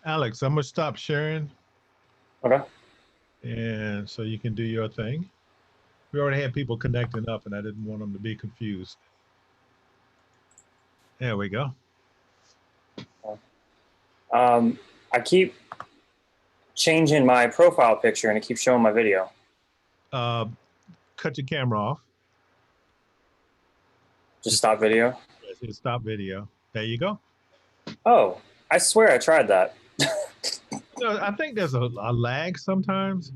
Alex, I'm gonna stop sharing, Okay. and so you can do your thing. We already had people connecting up, and I didn't want them to be confused. There we go. I keep changing my profile picture, and it keeps showing my video. Cut your camera off. Just stop video? Yes, stop video. There you go. Oh, I swear I tried that. No, I think there's a lag sometimes.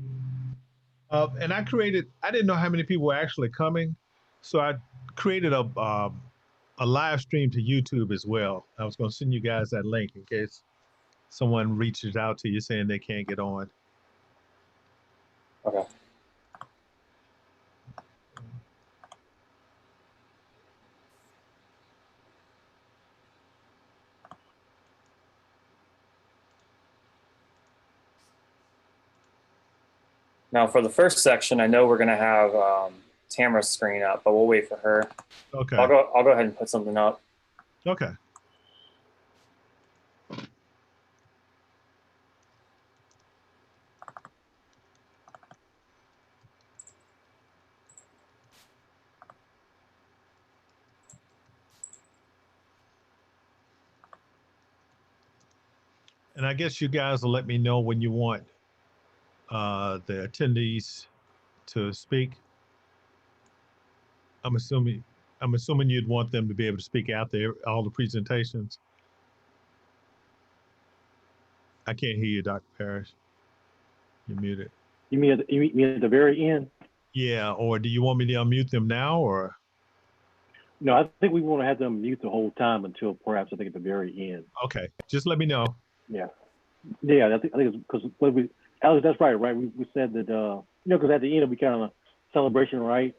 And I didn't know how many people were actually coming, so I created a live stream to YouTube as well. I was going to send you guys that link in case someone reaches out to you saying they can't get on. Okay. Now, for the first section, I know we're going to have Tamara's screen up, but we'll wait for her. Okay. I'll go ahead and put something up. Okay. And I guess you guys will let me know when you want the attendees to speak. I'm assuming you'd want them to be able to speak out there, all the presentations. I can't hear you, Dr. Parrish. You're muted. You mean at the very end? Yeah, or do you want me to unmute them now, or? No, I think we want to have them mute the whole time until perhaps I think at the very end. Okay, just let me know. Yeah, I think it's because Alex, that's right. We said that because at the end we kind of celebration, right?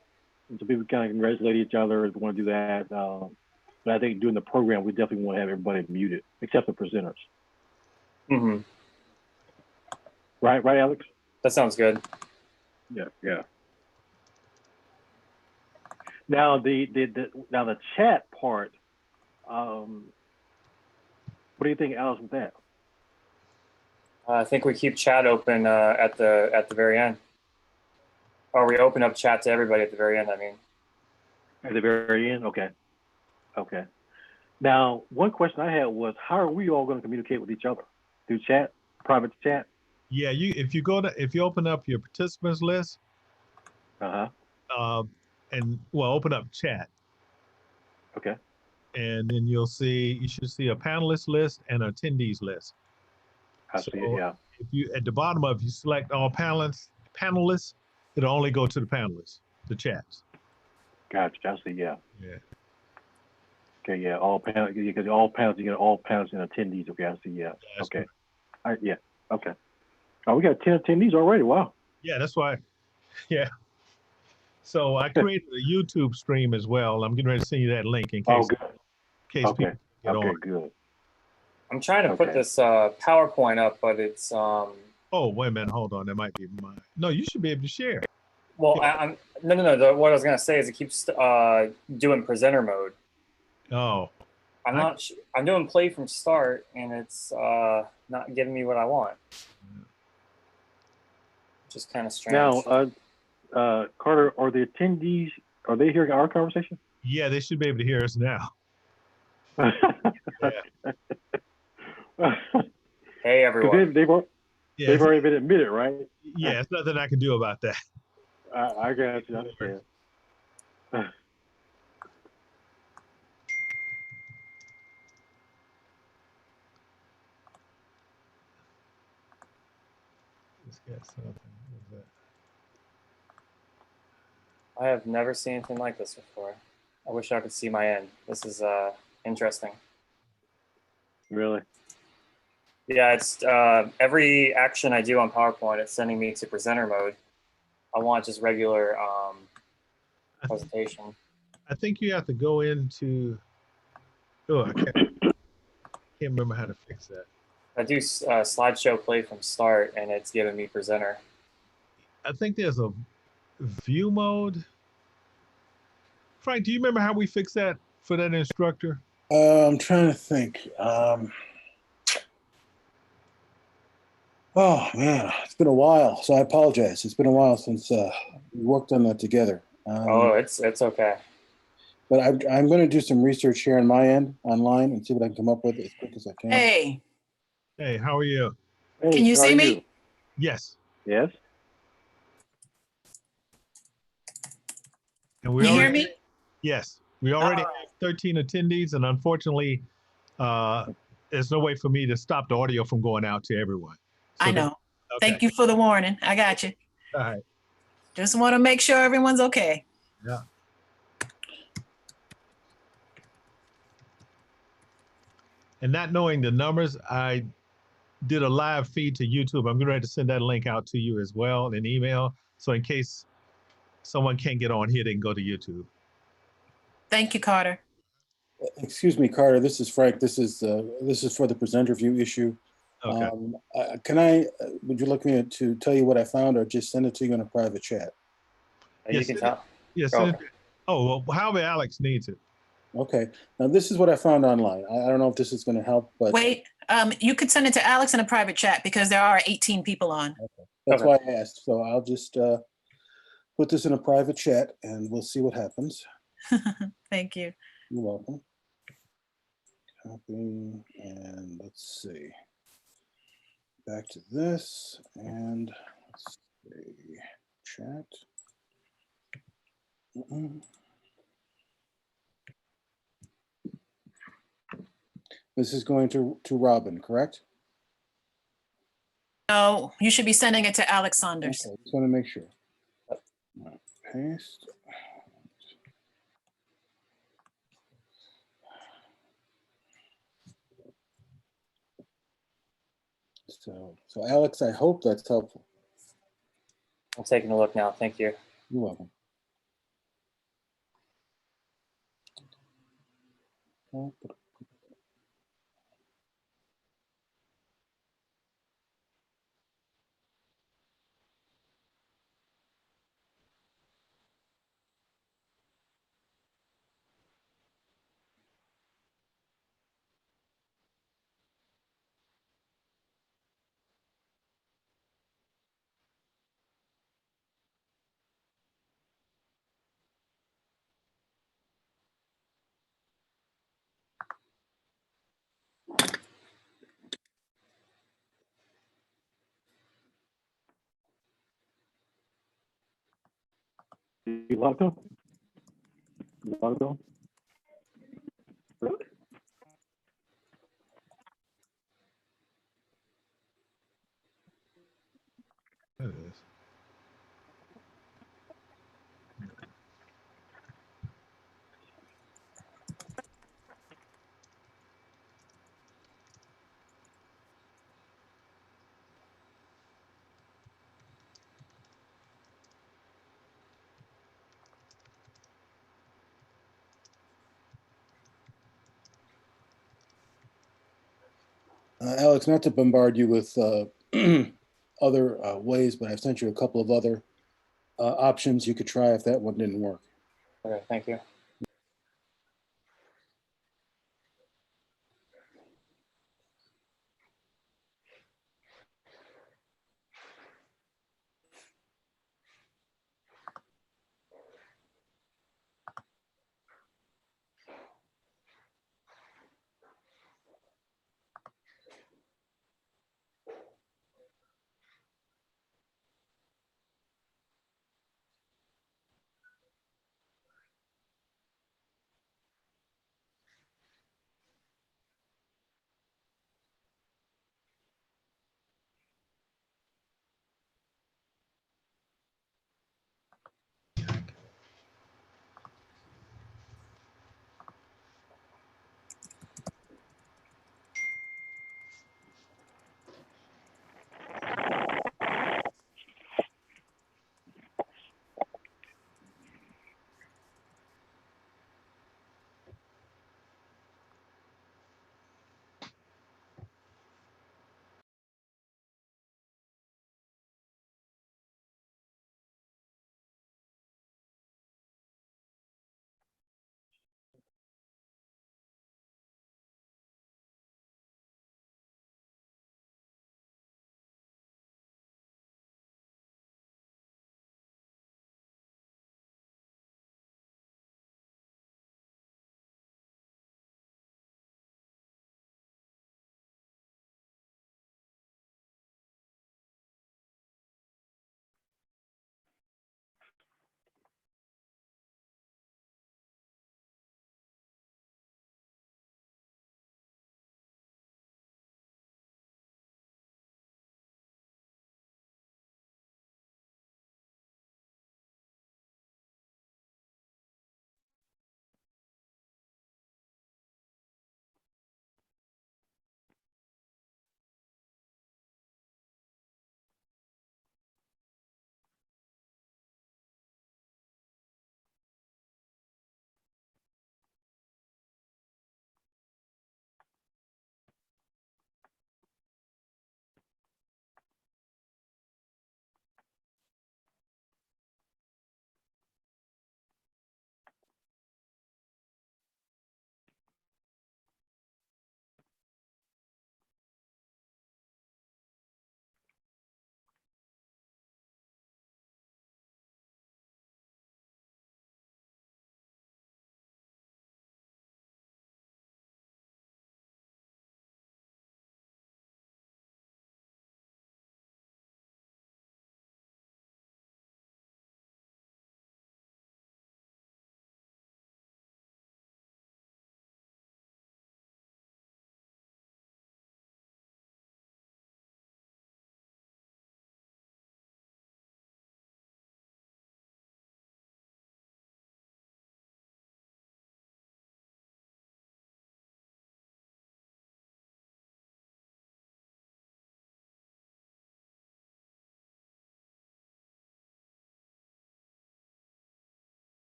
And so people kind of congratulate each other if we want to do that. But I think during the program we definitely want to have everybody muted except the presenters. Mm-hmm. Right, Alex? That sounds good. Yeah. Now the chat part. What do you think, Alex, with that? I think we keep chat open at the very end. Or we open up chat to everybody at the very end, I mean. At the very end? Okay. Now, one question I had was, how are we all going to communicate with each other? Through chat, private chat? Yeah, if you open up your participants list, and open up chat. Okay. And then you should see a panelist list and attendees list. I see it, yeah. If you at the bottom if you select all panelists, it'll only go to the panelists, the chats. Gotcha. I see, yeah. Yeah. Okay, yeah. All panels, because all panels, you get all panels and attendees. Okay, I see, yeah. That's okay. All right, yeah. Okay. Oh, we got 10 attendees already. Wow. Yeah, that's why. Yeah. So I created a YouTube stream as well. I'm getting ready to send you that link in case, people get on. Okay, good. I'm trying to put this PowerPoint up, but it's Oh, wait a minute, hold on. That might be mine. No, you should be able to share. Well, no. What I was gonna say is it keeps doing presenter mode. Oh. I'm doing play from start, and it's not giving me what I want. Just kind of strange. Now, Carter, are the attendees, are they hearing our conversation? Yeah, they should be able to hear us now. Hey, everyone. They've already been admitted, right? Yeah, there's nothing I can do about that. I got you. I understand. Let's get something. What was that? I have never seen anything like this before. I wish I could see my end. This is interesting. Really? Yeah, it's every action I do on PowerPoint, it's sending me to presenter mode. I want just regular presentation. I think you have to go into. Oh, I can't remember how to fix that. I do slideshow play from start, and it's giving me presenter. I think there's a view mode. Frank, do you remember how we fixed that for that instructor? I'm trying to think. Oh man, it's been a while, so I apologize. It's been a while since we worked on that together. Oh, it's okay. But I'm going to do some research here on my end online and see what I can come up with as quick as I can. Hey, Hey, how are you? Hey, can you how see are me? you? Yes. Yes. And we You hear already, me? yes, we already Oh. have 13 attendees, and unfortunately, there's no way for me to stop the audio from going out to everyone. I know. Thank you for the warning. I got you. All right. Just want to make sure everyone's okay. Yeah. And not knowing the numbers, I did a live feed to YouTube. I'm getting ready to send that link out to you as well in email. So in case someone can't get on here, they can go to YouTube. Thank you, Carter. Excuse me, Carter. This is Frank. This is for the presenter view issue. Okay. Would you like me to tell you what I found, or just send it to you in a private chat? You can tell. Yes. Oh. Well, however Alex needs it. Okay. Now this is what I found online. I don't know if this is going to help, but Wait, you could send it to Alex in a private chat because there are 18 people on. that's Okay. why I asked. So I'll just put this in a private chat, and we'll see what happens. Thank you. You're welcome. Copy, and let's see. Back to this, and let's see. Chat. This is going to Robin, correct? No, you should be sending it to Alex Saunders. Okay, just want to make sure. Right, paste. So Alex, I hope that's helpful. I'm taking a look now. Thank you. You're welcome. You logged on? You logged on? There it is. Alex, not to bombard you with other ways, but I've sent you a couple of other options you could try if that one didn't work. Okay, thank you.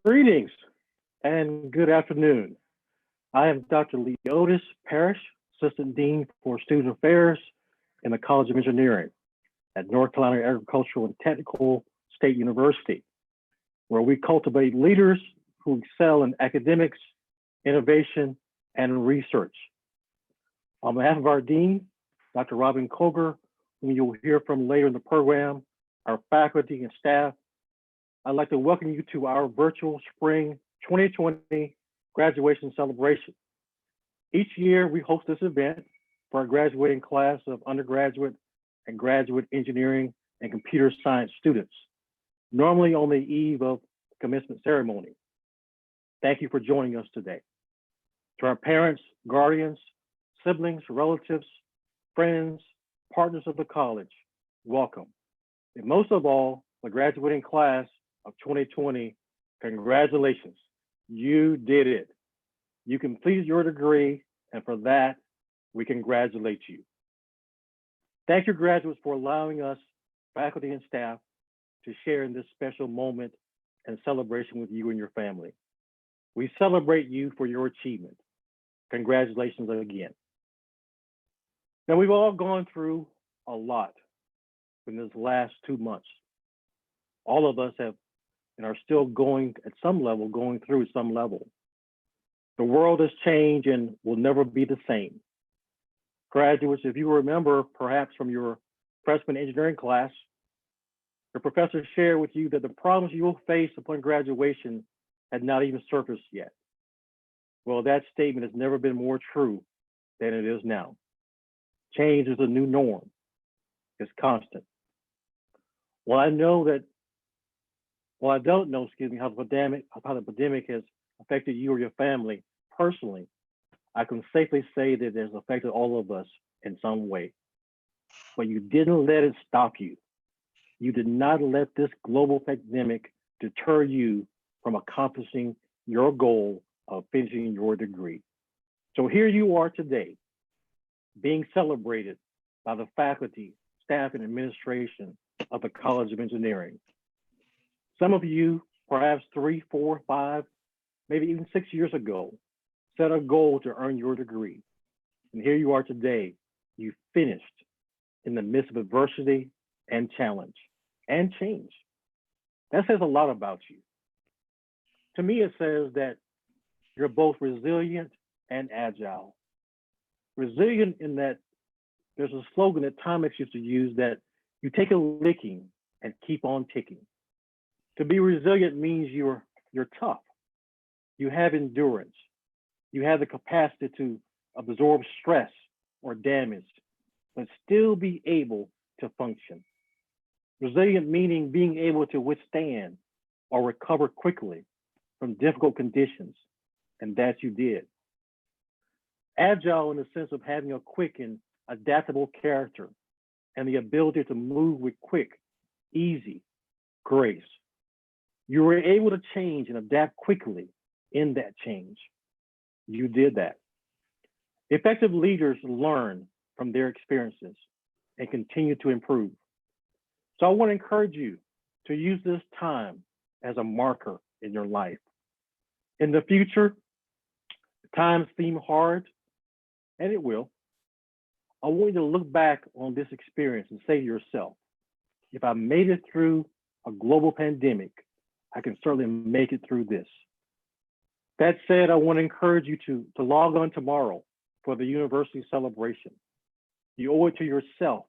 Greetings and good afternoon. I am Dr. Lee Otis Parrish, Assistant Dean for Student Affairs in the College of Engineering at North Carolina Agricultural and Technical State University, where we cultivate leaders who excel in academics, innovation, and research. On behalf of our Dean, Dr. Robin Koger, whom you will hear from later in the program, our faculty and staff, I'd like to welcome you to our virtual spring 2020 graduation celebration. Each year we host this event for our graduating class of undergraduate and graduate engineering and computer science students, normally on the eve of commencement ceremony. Thank you for joining us today. To our parents, guardians, siblings, relatives, friends, partners of the college, welcome. And most of all, the graduating class of 2020, congratulations. You did it. You completed your degree, and for that, we congratulate you. Thank you, graduates, for allowing us, faculty and staff, to share in this special moment and celebration with you and your family. We celebrate you for your achievement. Congratulations again. Now, we've all gone through a lot in this last 2 months. All of us have and are still going through some level. The world has changed and will never be the same. Graduates, if you remember, perhaps from your freshman engineering class, your professor shared with you that the problems you will face upon graduation had not even surfaced yet. Well, that statement has never been more true than it is now. Change is a new norm. It's constant. Well, I don't know, how the pandemic has affected you or your family personally. I can safely say that it has affected all of us in some way. But you didn't let it stop you. You did not let this global pandemic deter you from accomplishing your goal of finishing your degree. So here you are today, being celebrated by the faculty, staff, and administration of the College of Engineering. Some of you, perhaps 3, 4, 5, maybe even 6 years ago, set a goal to earn your degree. And here you are today, you finished in the midst of adversity and challenge and change. That says a lot about you. To me, it says that you're both resilient and agile. Resilient in that there's a slogan that Thomas used to use that you take a licking and keep on ticking. To be resilient means you're tough. You have endurance. You have the capacity to absorb stress or damage, but still be able to function. Resilient meaning being able to withstand or recover quickly from difficult conditions, and that you did. Agile in the sense of having a quick and adaptable character and the ability to move with quick, easy grace. You were able to change and adapt quickly in that change. You did that. Effective leaders learn from their experiences and continue to improve. So I want to encourage you to use this time as a marker in your life. In the future, times seem hard, and it will. I want you to look back on this experience and say to yourself, if I made it through a global pandemic, I can certainly make it through this. That said, I want to encourage you to log on tomorrow for the university celebration. You owe it to yourself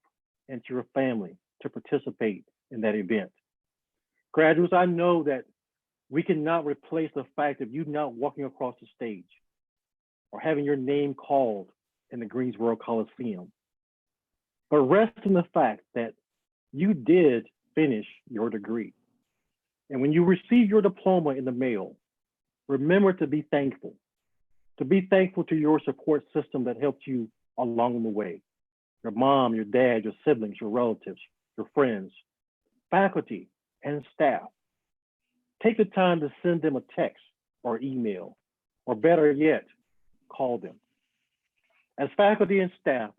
and to your family to participate in that event. Graduates, I know that we cannot replace the fact of you not walking across the stage or having your name called in the Greensboro Coliseum. But rest in the fact that you did finish your degree. And when you receive your diploma in the mail, remember to be thankful to your support system that helped you along the way. Your mom, your dad, your siblings, your relatives, your friends, faculty, and staff. Take the time to send them a text or email, or better yet, call them. As faculty and staff,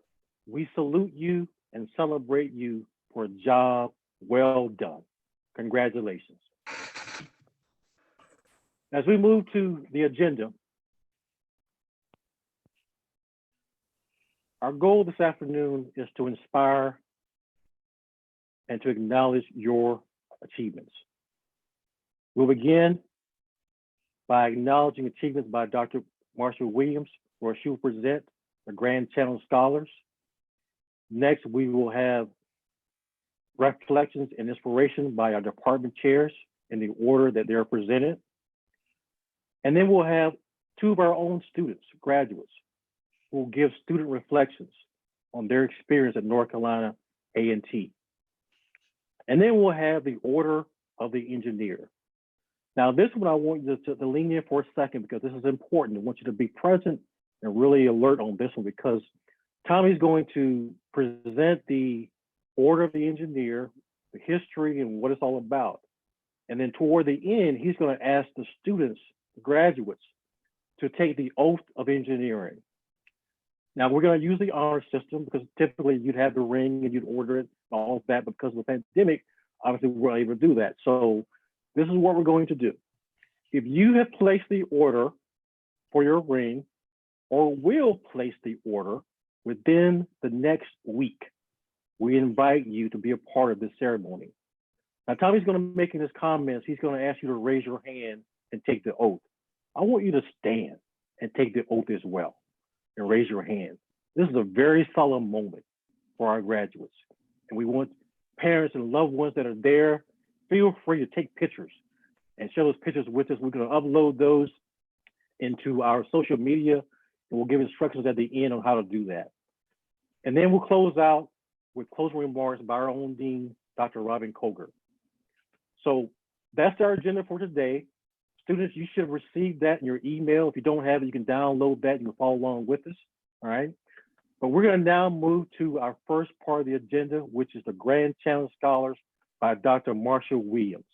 we salute you and celebrate you for a job well done. Congratulations. As we move to the agenda, our goal this afternoon is to inspire and to acknowledge your achievements. We'll begin by acknowledging achievements by Dr. Marshall Williams, where she will present the Grand Challenge Scholars. Next, we will have reflections and inspiration by our department chairs in the order that they're presented. And then we'll have two of our own students, graduates, who will give student reflections on their experience at North Carolina A&T. And then we'll have the order of the engineer. Now, this one I want you to lean in for a second because this is important. I want you to be present and really alert on this one because Tommy's going to present the order of the engineer, the history and what it's all about. And then toward the end, he's going to ask the students, the graduates, to take the oath of engineering. Now, we're going to use the honor system because typically you'd have the ring and you'd order it, and all of that. Because of the pandemic, obviously we're not able to do that. So this is what we're going to do. If you have placed the order for your ring or will place the order within the next week, we invite you to be a part of this ceremony. Now, Tommy's going to make in his comments, he's going to ask you to raise your hand and take the oath. I want you to stand and take the oath as well and raise your hand. This is a very solemn moment for our graduates. And we want parents and loved ones that are there, feel free to take pictures and share those pictures with us. We're going to upload those into our social media and we'll give instructions at the end on how to do that. And then we'll close out with closing remarks by our own dean, Dr. Robin Koger. So that's our agenda for today. Students, you should have received that in your email. If you don't have it, you can download that. You can follow along with us, all right? But we're going to now move to our first part of the agenda, which is the Grand Challenge Scholars by Dr. Marshall Williams.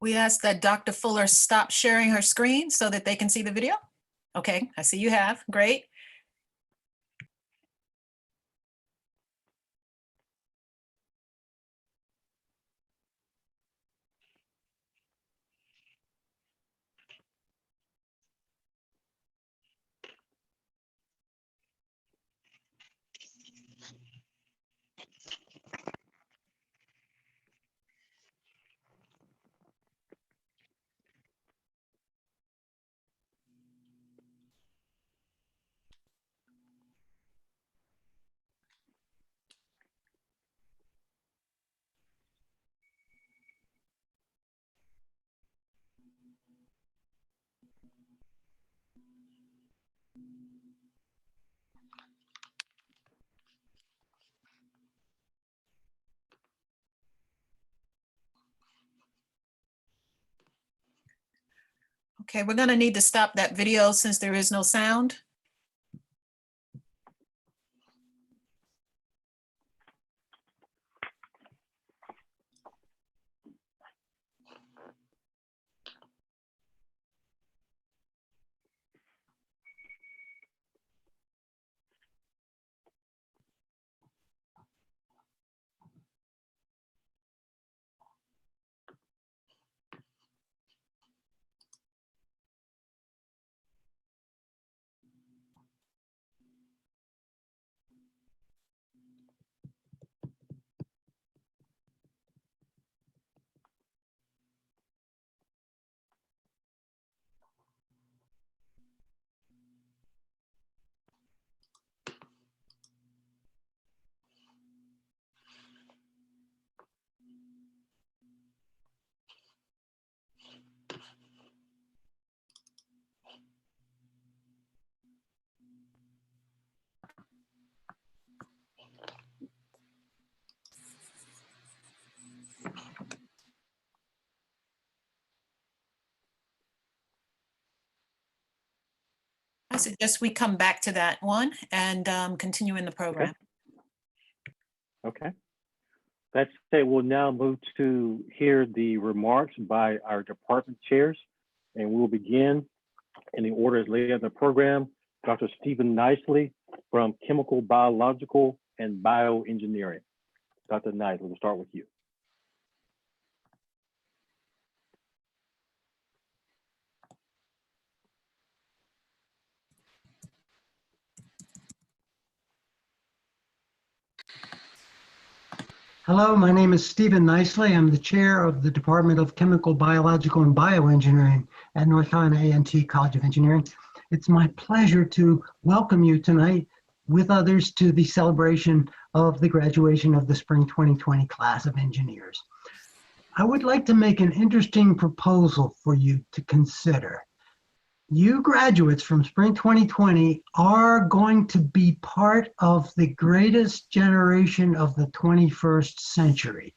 We ask that Dr. Fuller stop sharing her screen so that they can see the video. Okay, I see you have. Great. Okay, we're gonna need to stop that video since there is no sound. suggest we come back to that one and continue in the program. Okay. Let's say we'll now move to hear the remarks by our department chairs, and we'll begin in the order as laid out in the program. Dr. Stephen Nicely from Chemical, Biological, and Bioengineering. Dr. Nicely, we'll start with you. Hello, my name is Stephen Nicely. I'm the chair of the Department of Chemical, Biological, and Bioengineering at North Carolina A&T College of Engineering. It's my pleasure to welcome you tonight with others to the celebration of the graduation of the Spring 2020 class of engineers. I would like to make an interesting proposal for you to consider. You graduates from Spring 2020 are going to be part of the greatest generation of the 21st century.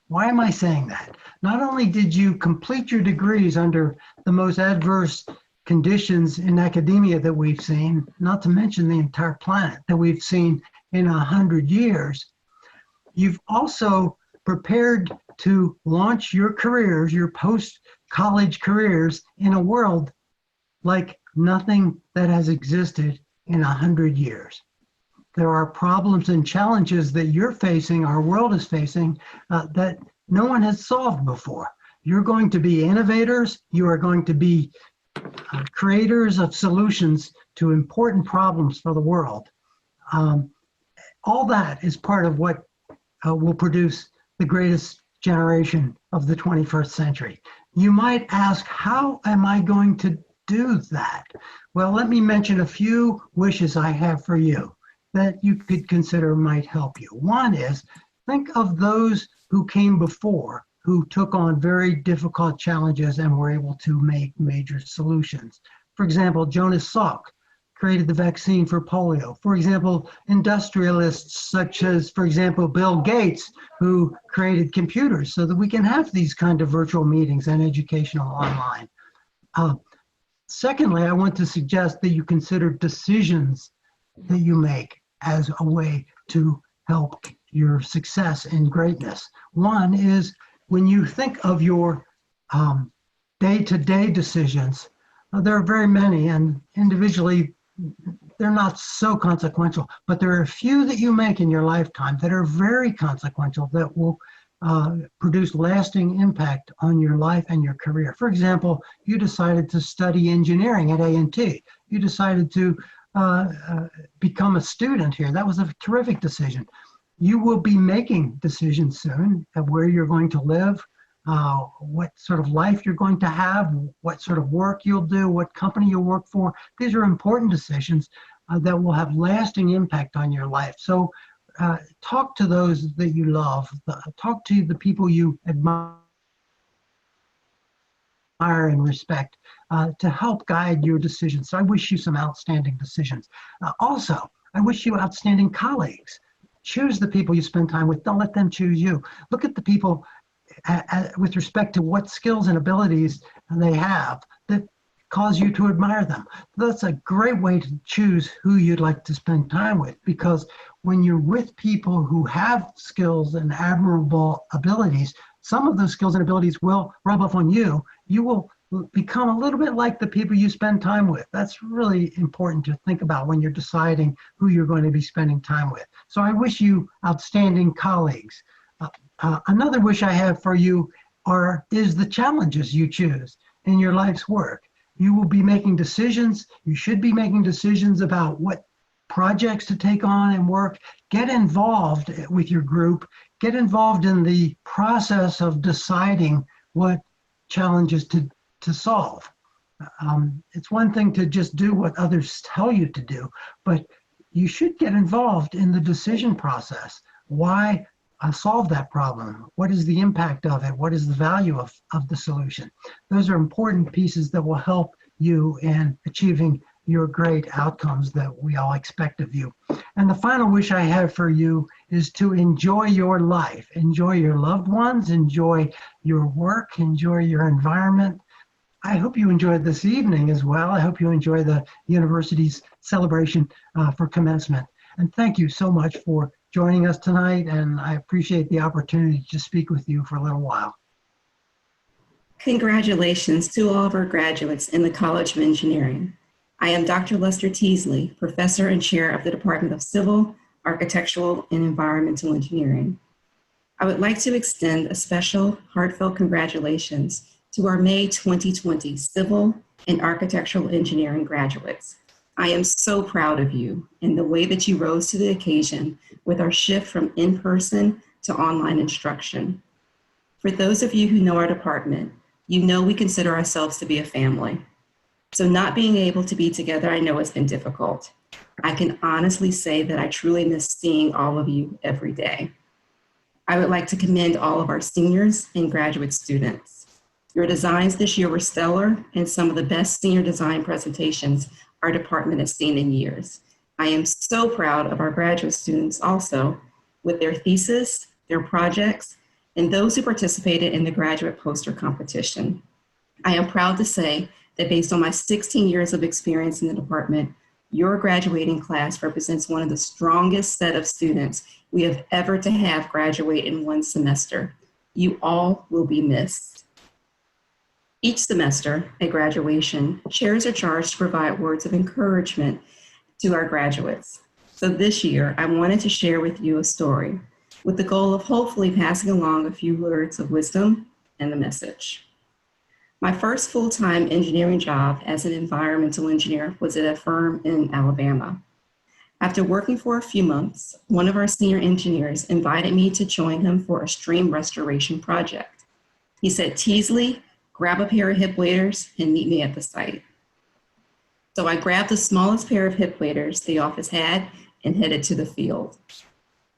Why am I saying that? Not only did you complete your degrees under the most adverse conditions in academia that we've seen, not to mention the entire planet that we've seen in 100 years, you've also prepared to launch your careers, your post-college careers, in a world like nothing that has existed in 100 years. There are problems and challenges that you're facing, our world is facing, that no one has solved before. You're going to be innovators, you are going to be creators of solutions to important problems for the world. All that is part of what will produce the greatest generation of the 21st century. You might ask, how am I going to do that? Well, let me mention a few wishes I have for you that you could consider might help you. One is, think of those who came before, who took on very difficult challenges and were able to make major solutions. For example, Jonas Salk created the vaccine for polio. For example, industrialists such as, for example, Bill Gates, who created computers so that we can have these kind of virtual meetings and educational online. Secondly, I want to suggest that you consider decisions that you make as a way to help your success and greatness. One is, when you think of your day-to-day decisions, there are very many, and individually they're not so consequential, but there are a few that you make in your lifetime that are very consequential, that will produce lasting impact on your life and your career. For example, you decided to study engineering at A&T. You decided to become a student here. That was a terrific decision. You will be making decisions soon of where you're going to live, what sort of life you're going to have, what sort of work you'll do, what company you'll work for. These are important decisions that will have lasting impact on your life. So talk to those that you love, talk to the people you admire and respect to help guide your decisions. So I wish you some outstanding decisions. Also, I wish you outstanding colleagues. Choose the people you spend time with. Don't let them choose you. Look at the people with respect to what skills and abilities they have that cause you to admire them. That's a great way to choose who you'd like to spend time with, because when you're with people who have skills and admirable abilities, some of those skills and abilities will rub off on you. You will become a little bit like the people you spend time with. That's really important to think about when you're deciding who you're going to be spending time with. So I wish you outstanding colleagues. Another wish I have for you is the challenges you choose in your life's work. You will be making decisions. You should be making decisions about what projects to take on and work. Get involved with your group. Get involved in the process of deciding what challenges to solve. It's one thing to just do what others tell you to do, but you should get involved in the decision process. Why solve that problem? What is the impact of it? What is the value of the solution? Those are important pieces that will help you in achieving your great outcomes that we all expect of you. And the final wish I have for you is to enjoy your life, enjoy your loved ones, enjoy your work, enjoy your environment. I hope you enjoyed this evening as well. I hope you enjoy the university's celebration for commencement. And thank you so much for joining us tonight. And I appreciate the opportunity to speak with you for a little while. Congratulations to all of our graduates in the College of Engineering. I am Dr. Lester Teasley, Professor and Chair of the Department of Civil, Architectural, and Environmental Engineering. I would like to extend a special heartfelt congratulations to our May 2020 Civil and Architectural Engineering graduates. I am so proud of you and the way that you rose to the occasion with our shift from in-person to online instruction. For those of you who know our department, you know we consider ourselves to be a family. So not being able to be together, I know has been difficult. I can honestly say that I truly miss seeing all of you every day. I would like to commend all of our seniors and graduate students. Your designs this year were stellar and some of the best senior design presentations our department has seen in years. I am so proud of our graduate students also with their thesis, their projects, and those who participated in the graduate poster competition. I am proud to say that based on my 16 years of experience in the department, your graduating class represents one of the strongest set of students we have ever to have graduate in one semester. You all will be missed. Each semester at graduation, chairs are charged to provide words of encouragement to our graduates. So this year, I wanted to share with you a story with the goal of hopefully passing along a few words of wisdom and the message. My first full-time engineering job as an environmental engineer was at a firm in Alabama. After working for a few months, one of our senior engineers invited me to join him for a stream restoration project. He said, "Teasley, grab a pair of hip waders and meet me at the site." So I grabbed the smallest pair of hip waders the office had and headed to the field.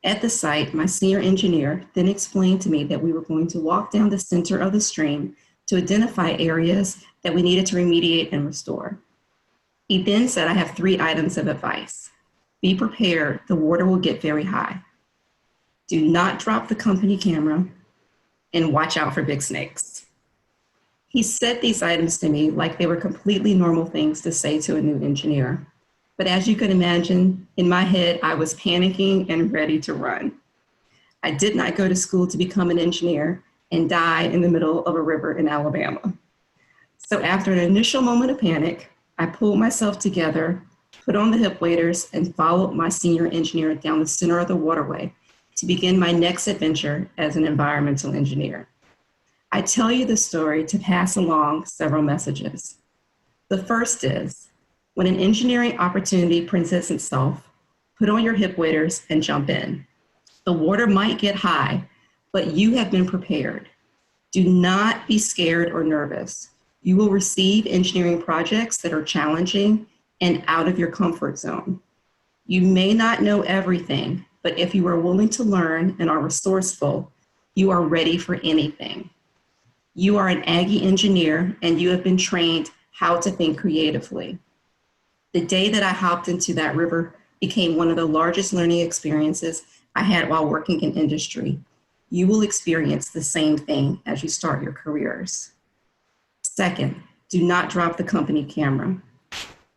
At the site, my senior engineer then explained to me that we were going to walk down the center of the stream to identify areas that we needed to remediate and restore. He then said, "I have 3 items of advice. Be prepared, the water will get very high. Do not drop the company camera and watch out for big snakes." He said these items to me like they were completely normal things to say to a new engineer. But as you can imagine, in my head, I was panicking and ready to run. I did not go to school to become an engineer and die in the middle of a river in Alabama. So after an initial moment of panic, I pulled myself together, put on the hip waders, and followed my senior engineer down the center of the waterway to begin my next adventure as an environmental engineer. I tell you this story to pass along several messages. The first is, when an engineering opportunity presents itself, put on your hip waders and jump in. The water might get high, but you have been prepared. Do not be scared or nervous. You will receive engineering projects that are challenging and out of your comfort zone. You may not know everything, but if you are willing to learn and are resourceful, you are ready for anything. You are an Aggie engineer and you have been trained how to think creatively. The day that I hopped into that river became one of the largest learning experiences I had while working in industry. You will experience the same thing as you start your careers. Second, do not drop the company camera.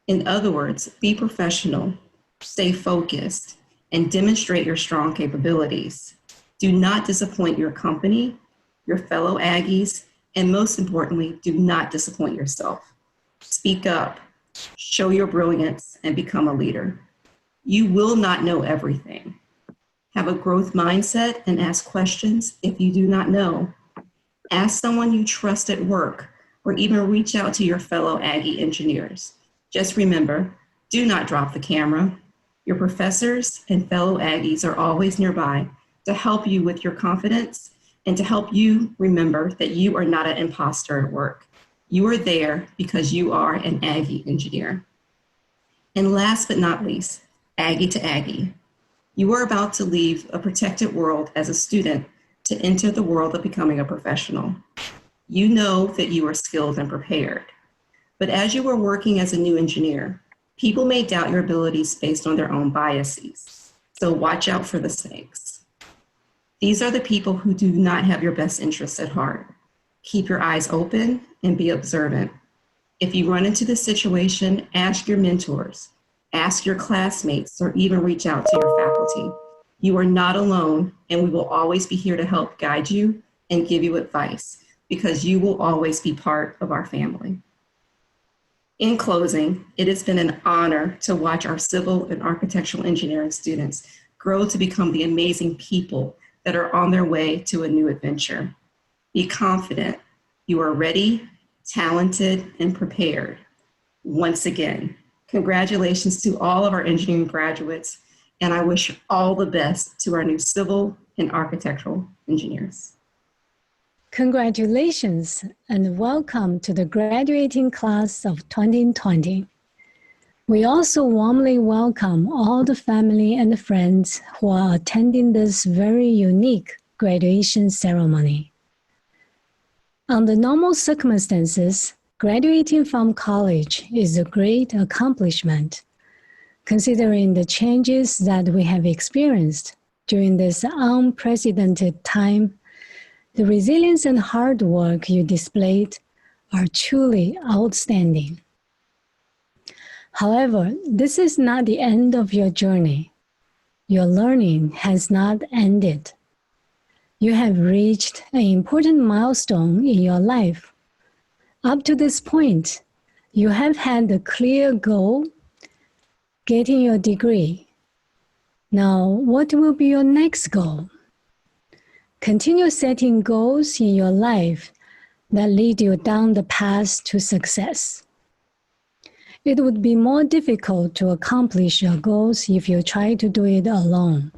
In other words, be professional, stay focused, and demonstrate your strong capabilities. Do not disappoint your company, your fellow Aggies, and most importantly, do not disappoint yourself. Speak up, show your brilliance, and become a leader. You will not know everything. Have a growth mindset and ask questions if you do not know. Ask someone you trust at work, or even reach out to your fellow Aggie engineers. Just remember, do not drop the camera. Your professors and fellow Aggies are always nearby to help you with your confidence and to help you remember that you are not an imposter at work. You are there because you are an Aggie engineer. And last but not least, Aggie to Aggie. You are about to leave a protected world as a student to enter the world of becoming a professional. You know that you are skilled and prepared. But as you are working as a new engineer, people may doubt your abilities based on their own biases. So watch out for the snakes. These are the people who do not have your best interests at heart. Keep your eyes open and be observant. If you run into this situation, ask your mentors, ask your classmates, or even reach out to your faculty. You are not alone, and we will always be here to help guide you and give you advice, because you will always be part of our family. In closing, it has been an honor to watch our civil and architectural engineering students grow to become the amazing people that are on their way to a new adventure. Be confident. You are ready, talented, and prepared. Once again, congratulations to all of our engineering graduates, and I wish all the best to our new civil and architectural engineers. Congratulations and welcome to the graduating class of 2020. We also warmly welcome all the family and friends who are attending this very unique graduation ceremony. Under normal circumstances, graduating from college is a great accomplishment, considering the changes that we have experienced during this unprecedented time. The resilience and hard work you displayed are truly outstanding. However, this is not the end of your journey. Your learning has not ended. You have reached an important milestone in your life. Up to this point, you have had a clear goal, getting your degree. Now, what will be your next goal? Continue setting goals in your life that lead you down the path to success. It would be more difficult to accomplish your goals if you try to do it alone.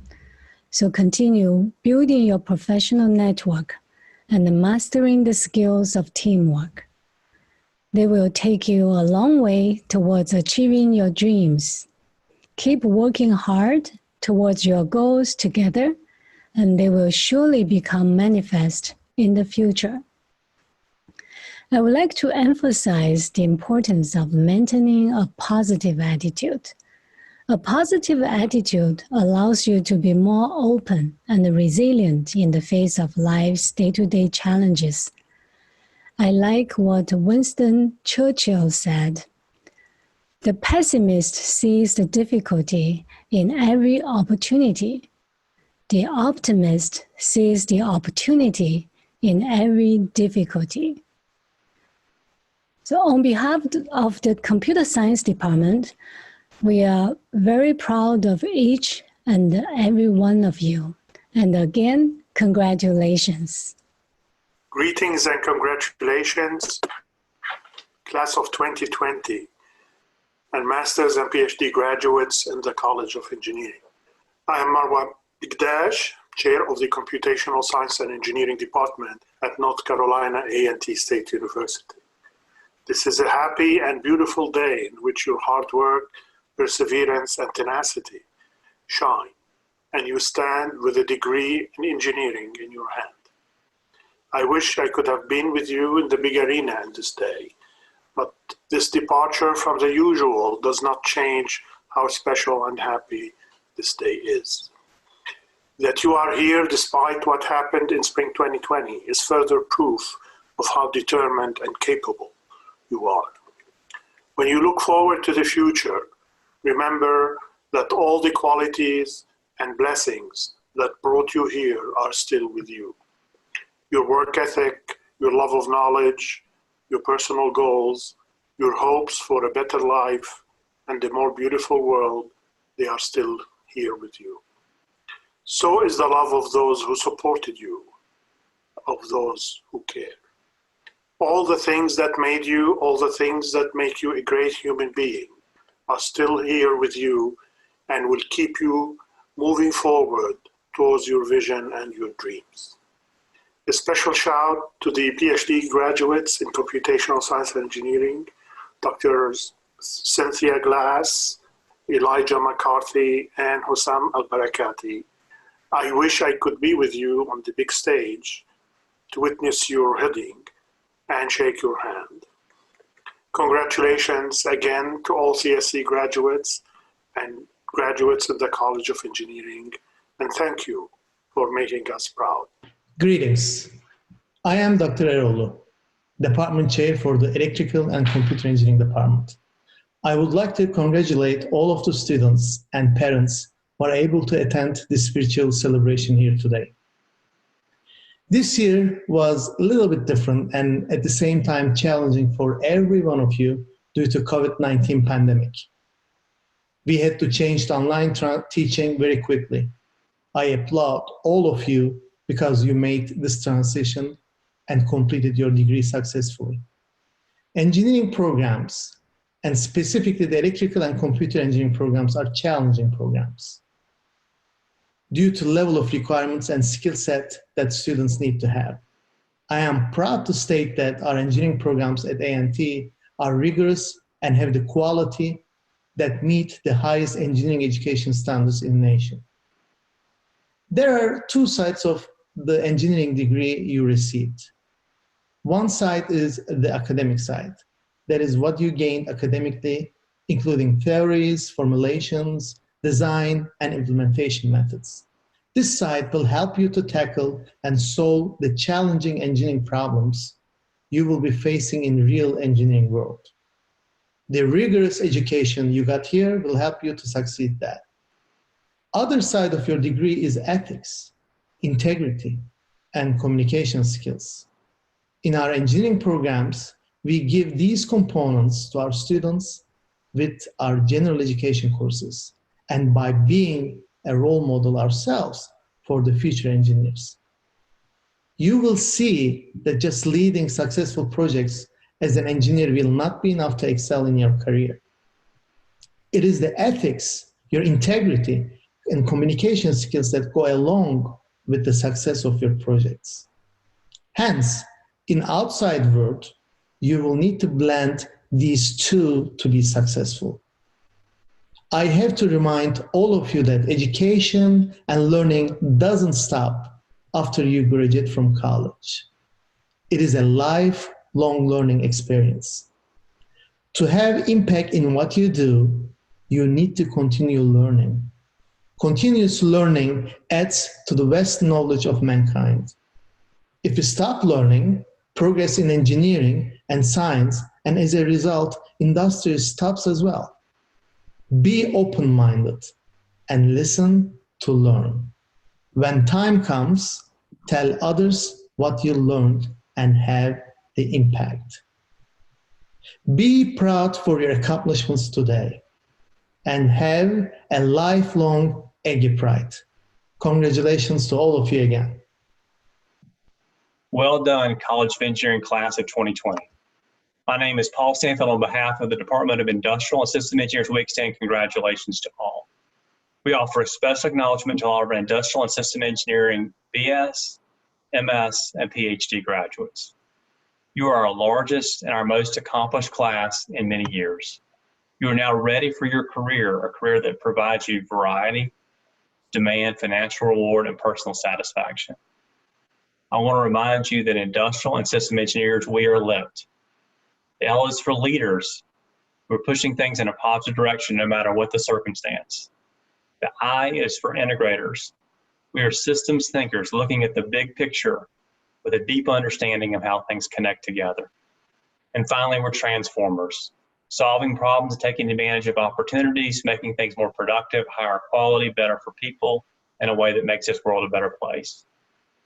So continue building your professional network and mastering the skills of teamwork. They will take you a long way towards achieving your dreams. Keep working hard towards your goals together, and they will surely become manifest in the future. I would like to emphasize the importance of maintaining a positive attitude. A positive attitude allows you to be more open and resilient in the face of life's day-to-day challenges. I like what Winston Churchill said. The pessimist sees the difficulty in every opportunity. The optimist sees the opportunity in every difficulty. So on behalf of the Computer Science Department, we are very proud of each and every one of you. And again, congratulations. Greetings and congratulations, class of 2020, and Masters and PhD graduates in the College of Engineering. I am Marwa Bigdash, Chair of the Computational Science and Engineering Department at North Carolina A&T State University. This is a happy and beautiful day in which your hard work, perseverance, and tenacity shine, and you stand with a degree in engineering in your hand. I wish I could have been with you in the big arena on this day, but this departure from the usual does not change how special and happy this day is. That you are here despite what happened in spring 2020 is further proof of how determined and capable you are. When you look forward to the future, remember that all the qualities and blessings that brought you here are still with you. Your work ethic, your love of knowledge, your personal goals, your hopes for a better life and a more beautiful world, they are still here with you. So is the love of those who supported you, of those who care. All the things that made you, all the things that make you a great human being are still here with you and will keep you moving forward towards your vision and your dreams. A special shout to the PhD graduates in Computational Science and Engineering, Drs. Cynthia Glass, Elijah McCarthy, and Hussam Al-Barakati. I wish I could be with you on the big stage to witness your heading and shake your hand. Congratulations again to all CSE graduates and graduates in the College of Engineering, and thank you for making us proud. Greetings. I am Dr. Erolu. Department Chair for the Electrical and Computer Engineering Department. I would like to congratulate all of the students and parents who are able to attend this virtual celebration here today. This year was a little bit different and at the same time challenging for every one of you due to COVID-19 pandemic. We had to change the online teaching very quickly. I applaud all of you because you made this transition and completed your degree successfully. Engineering programs, and specifically the electrical and computer engineering programs, are challenging programs due to level of requirements and skill set that students need to have. I am proud to state that our engineering programs at A&T are rigorous and have the quality that meet the highest engineering education standards in the nation. There are two sides of the engineering degree you received. One side is the academic side. That is what you gained academically, including theories, formulations, design, and implementation methods. This side will help you to tackle and solve the challenging engineering problems you will be facing in real engineering world. The rigorous education you got here will help you to succeed that. Other side of your degree is ethics, integrity, and communication skills. In our engineering programs, we give these components to our students with our general education courses and by being a role model ourselves for the future engineers. You will see that just leading successful projects as an engineer will not be enough to excel in your career. It is the ethics, your integrity, and communication skills that go along with the success of your projects. Hence, in outside world, you will need to blend these two to be successful. I have to remind all of you that education and learning doesn't stop after you graduate from college. It is a lifelong learning experience. To have impact in what you do, you need to continue learning. Continuous learning adds to the vast knowledge of mankind. If you stop learning, progress in engineering and science, and as a result, industry stops as well. Be open-minded and listen to learn. When time comes, tell others what you learned and have the impact. Be proud for your accomplishments today and have a lifelong Aggie Pride. Congratulations to all of you again. Well done, College of Engineering class of 2020. My name is Paul Stanfield. On behalf of the Department of Industrial and System Engineers, we extend congratulations to all. We offer a special acknowledgement to all of our Industrial and System Engineering BS, MS, and PhD graduates. You are our largest and our most accomplished class in many years. You are now ready for your career, a career that provides you variety, demand, financial reward, and personal satisfaction. I want to remind you that industrial and system engineers, we are lit. The L is for leaders. We're pushing things in a positive direction no matter what the circumstance. The I is for integrators. We are systems thinkers looking at the big picture with a deep understanding of how things connect together. And finally, we're transformers, solving problems, taking advantage of opportunities, making things more productive, higher quality, better for people, in a way that makes this world a better place.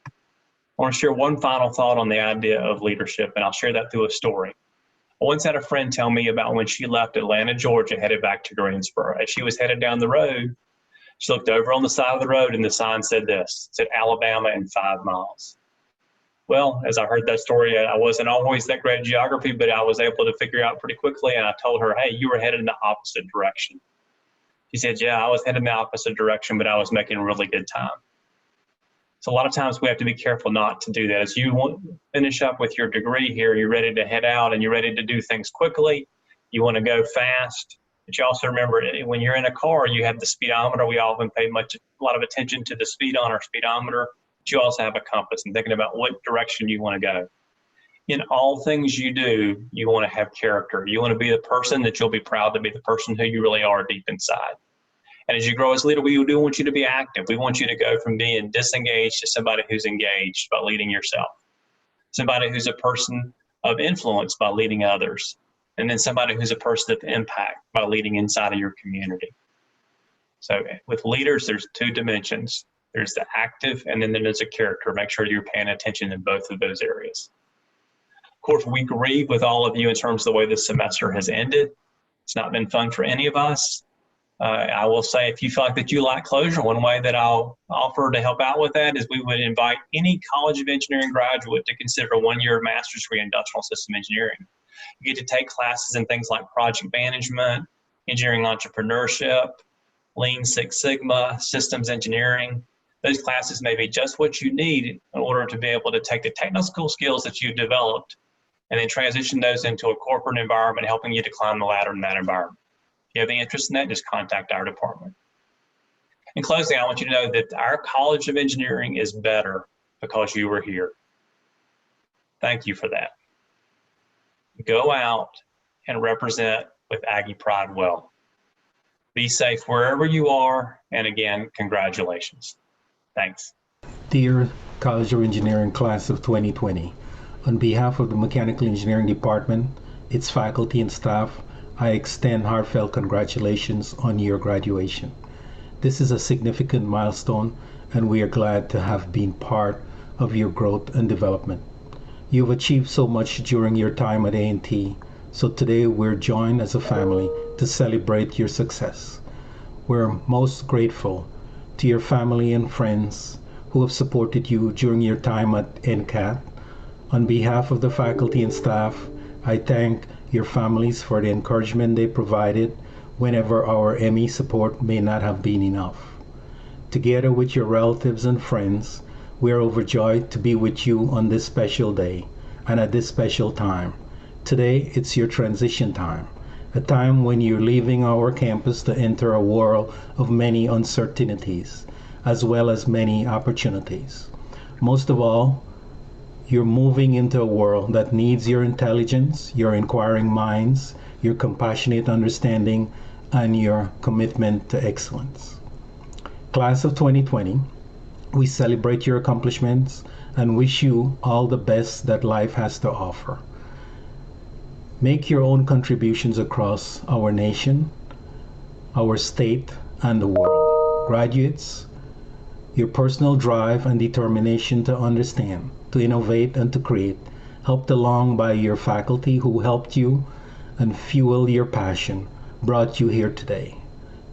I want to share one final thought on the idea of leadership, and I'll share that through a story. I once had a friend tell me about when she left Atlanta, Georgia, headed back to Greensboro. As she was headed down the road, she looked over on the side of the road and the sign said this, it said Alabama in 5 miles. Well, as I heard that story, I wasn't always that great at geography, but I was able to figure out pretty quickly, and I told her, hey, you were headed in the opposite direction. She said, yeah, I was headed in the opposite direction, but I was making really good time. So a lot of times we have to be careful not to do that. As you finish up with your degree here, you're ready to head out and you're ready to do things quickly. You want to go fast, but you also remember when you're in a car, you have the speedometer. We often pay a lot of attention to the speed on our speedometer, but you also have a compass and thinking about what direction you want to go. In all things you do, you want to have character. You want to be the person that you'll be proud to be, the person who you really are deep inside. And as you grow as a leader, we do want you to be active. We want you to go from being disengaged to somebody who's engaged by leading yourself. Somebody who's a person of influence by leading others, and then somebody who's a person of impact by leading inside of your community. So with leaders, there's two dimensions. There's the active, and then there's a character. Make sure you're paying attention in both of those areas. Of course, we grieve with all of you in terms of the way this semester has ended. It's not been fun for any of us. I will say, if you feel like that you lack closure, one way that I'll offer to help out with that is we would invite any College of Engineering graduate to consider a one-year master's degree in industrial system engineering. You get to take classes in things like project management, engineering entrepreneurship, Lean Six Sigma, systems engineering. Those classes may be just what you need in order to be able to take the technical skills that you've developed and then transition those into a corporate environment, helping you to climb the ladder in that environment. If you have any interest in that, just contact our department. In closing, I want you to know that our College of Engineering is better because you were here. Thank you for that. Go out and represent with Aggie Pride well. Be safe wherever you are, and again, congratulations. Thanks. Dear College of Engineering Class of 2020, on behalf of the Mechanical Engineering Department, its faculty and staff, I extend heartfelt congratulations on your graduation. This is a significant milestone, and we are glad to have been part of your growth and development. You've achieved so much during your time at A&T, so today we're joined as a family to celebrate your success. We're most grateful to your family and friends who have supported you during your time at NCAT. On behalf of the faculty and staff, I thank your families for the encouragement they provided whenever our ME support may not have been enough. Together with your relatives and friends, we are overjoyed to be with you on this special day and at this special time. Today, it's your transition time, a time when you're leaving our campus to enter a world of many uncertainties, as well as many opportunities. Most of all, you're moving into a world that needs your intelligence, your inquiring minds, your compassionate understanding, and your commitment to excellence. Class of 2020, we celebrate your accomplishments and wish you all the best that life has to offer. Make your own contributions across our nation, our state, and the world. Graduates, your personal drive and determination to understand, to innovate, and to create, helped along by your faculty who helped you and fueled your passion, brought you here today.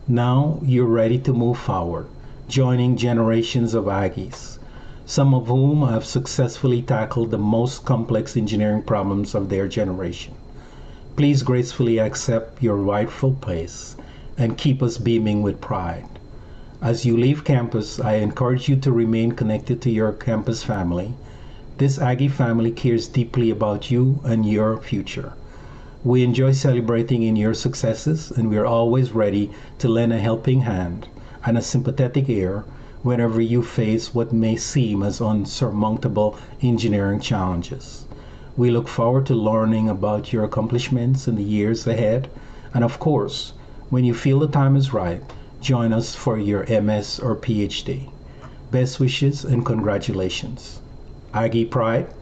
Now you're ready to move forward, joining generations of Aggies, some of whom have successfully tackled the most complex engineering problems of their generation. Please gracefully accept your rightful place and keep us beaming with pride. As you leave campus, I encourage you to remain connected to your campus family. This Aggie family cares deeply about you and your future. We enjoy celebrating in your successes, and we are always ready to lend a helping hand and a sympathetic ear whenever you face what may seem as unsurmountable engineering challenges. We look forward to learning about your accomplishments in the years ahead, and of course, when you feel the time is right, join us for your MS or PhD. Best wishes and congratulations. Aggie Pride.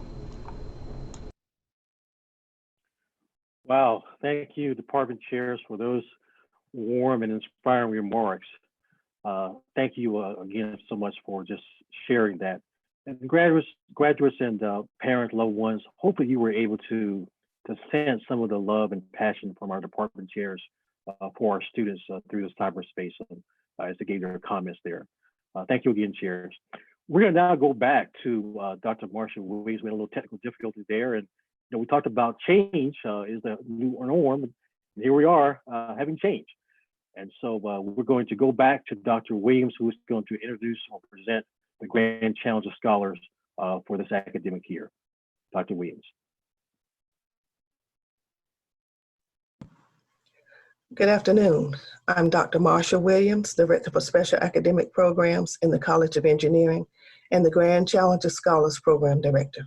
Wow, thank you, department chairs, for those warm and inspiring remarks. Thank you again so much for just sharing that. And graduates and parents, loved ones, hopefully you were able to sense some of the love and passion from our department chairs for our students through this cyberspace as they gave their comments there. Thank you again, chairs. We're gonna now go back to Dr. Marsha Williams. We had a little technical difficulty there, and we talked about change is the new norm, and here we are having change. And so we're going to go back to Dr. Williams, who is going to introduce or present the Grand Challenge of Scholars for this academic year. Dr. Williams. Good afternoon. I'm Dr. Marsha Williams, Director for Special Academic Programs in the College of Engineering and the Grand Challenge of Scholars Program Director.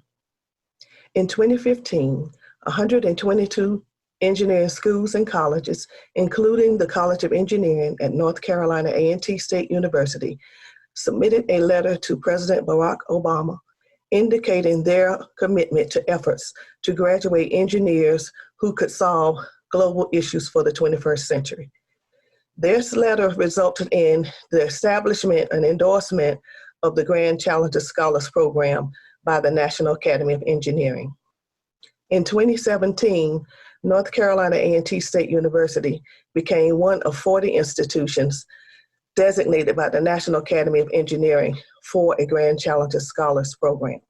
In 2015, 122 engineering schools and colleges, including the College of Engineering at North Carolina A&T State University, submitted a letter to President Barack Obama indicating their commitment to efforts to graduate engineers who could solve global issues for the 21st century. This letter resulted in the establishment and endorsement of the Grand Challenges Scholars Program by the National Academy of Engineering. In 2017, North Carolina A&T State University became one of 40 institutions designated by the National Academy of Engineering for a Grand Challenges Scholars Program.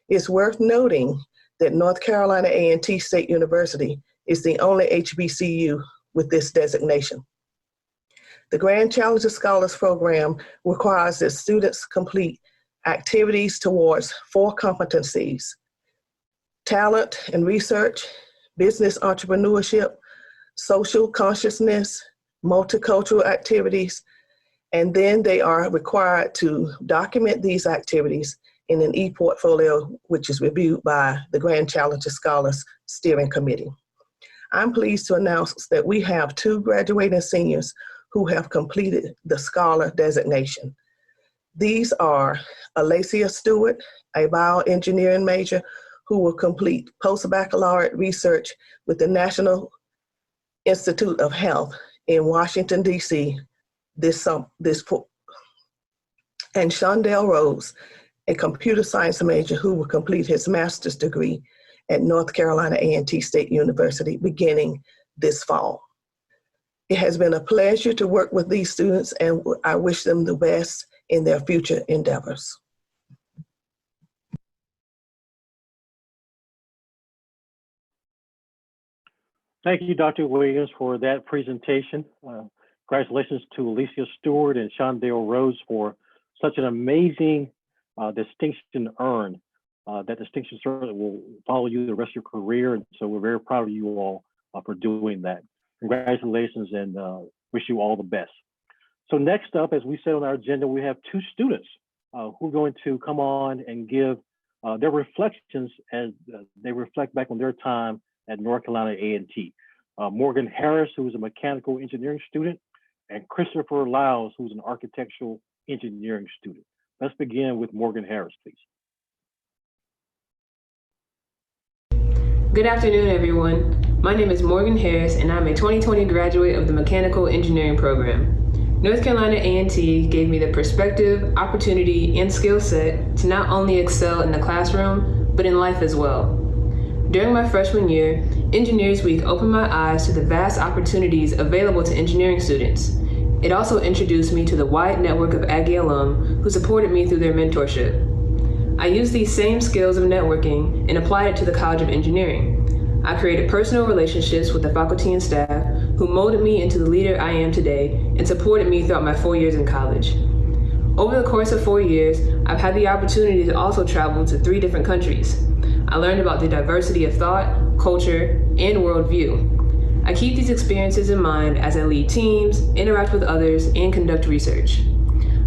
It's worth noting that North Carolina A&T State University is the only HBCU with this designation. The Grand Challenges Scholars Program requires that students complete activities towards 4 competencies: talent and research, business entrepreneurship, social consciousness, multicultural activities, and then they are required to document these activities in an e-portfolio, which is reviewed by the Grand Challenges Scholars Steering Committee. I'm pleased to announce that we have 2 graduating seniors who have completed the scholar designation. These are Alacia Stewart, a bioengineering major, who will complete post-baccalaureate research with the National Institute of Health in Washington, D.C. And Shondell Rose, a computer science major who will complete his master's degree at North Carolina A&T State University beginning this fall. It has been a pleasure to work with these students, and I wish them the best in their future endeavors. Thank you, Dr. Williams, for that presentation. Congratulations to Alacia Stewart and Shondell Rose for such an amazing distinction earned. That distinction certainly will follow you the rest of your career, and so we're very proud of you all for doing that. Congratulations, and wish you all the best. So next up, as we said on our agenda, we have 2 students who are going to come on and give their reflections as they reflect back on their time at North Carolina A&T. Morgan Harris, who is a mechanical engineering student, and Christopher Lyles, who's an architectural engineering student. Let's begin with Morgan Harris, please. Good afternoon, everyone. My name is Morgan Harris, and I'm a 2020 graduate of the Mechanical Engineering program. North Carolina A&T gave me the perspective, opportunity, and skill set to not only excel in the classroom, but in life as well. During my freshman year, Engineers Week opened my eyes to the vast opportunities available to engineering students. It also introduced me to the wide network of Aggie alum who supported me through their mentorship. I used these same skills of networking and applied it to the College of Engineering. I created personal relationships with the faculty and staff who molded me into the leader I am today and supported me throughout my 4 years in college. Over the course of 4 years, I've had the opportunity to also travel to 3 different countries. I learned about the diversity of thought, culture, and worldview. I keep these experiences in mind as I lead teams, interact with others, and conduct research.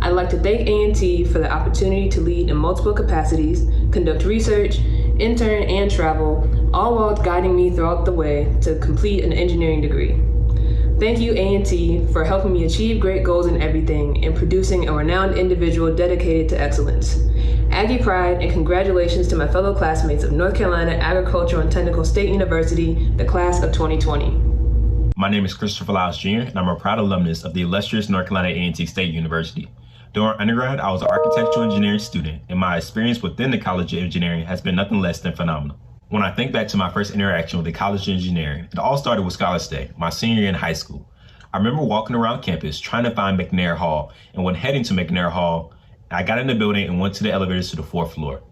I'd like to thank A&T for the opportunity to lead in multiple capacities, conduct research, intern, and travel, all while guiding me throughout the way to complete an engineering degree. Thank you, A&T, for helping me achieve great goals in everything and producing a renowned individual dedicated to excellence. Aggie pride and congratulations to my fellow classmates of North Carolina Agricultural and Technical State University, the class of 2020. My name is Christopher Lyles Jr., and I'm a proud alumnus of the illustrious North Carolina A&T State University. During undergrad, I was an architectural engineering student, and my experience within the College of Engineering has been nothing less than phenomenal. When I think back to my first interaction with the College of Engineering, it all started with Scholars Day, my senior year in high school. I remember walking around campus trying to find McNair Hall, and when heading to McNair Hall, I got in the building and went to the elevators to the 4th floor.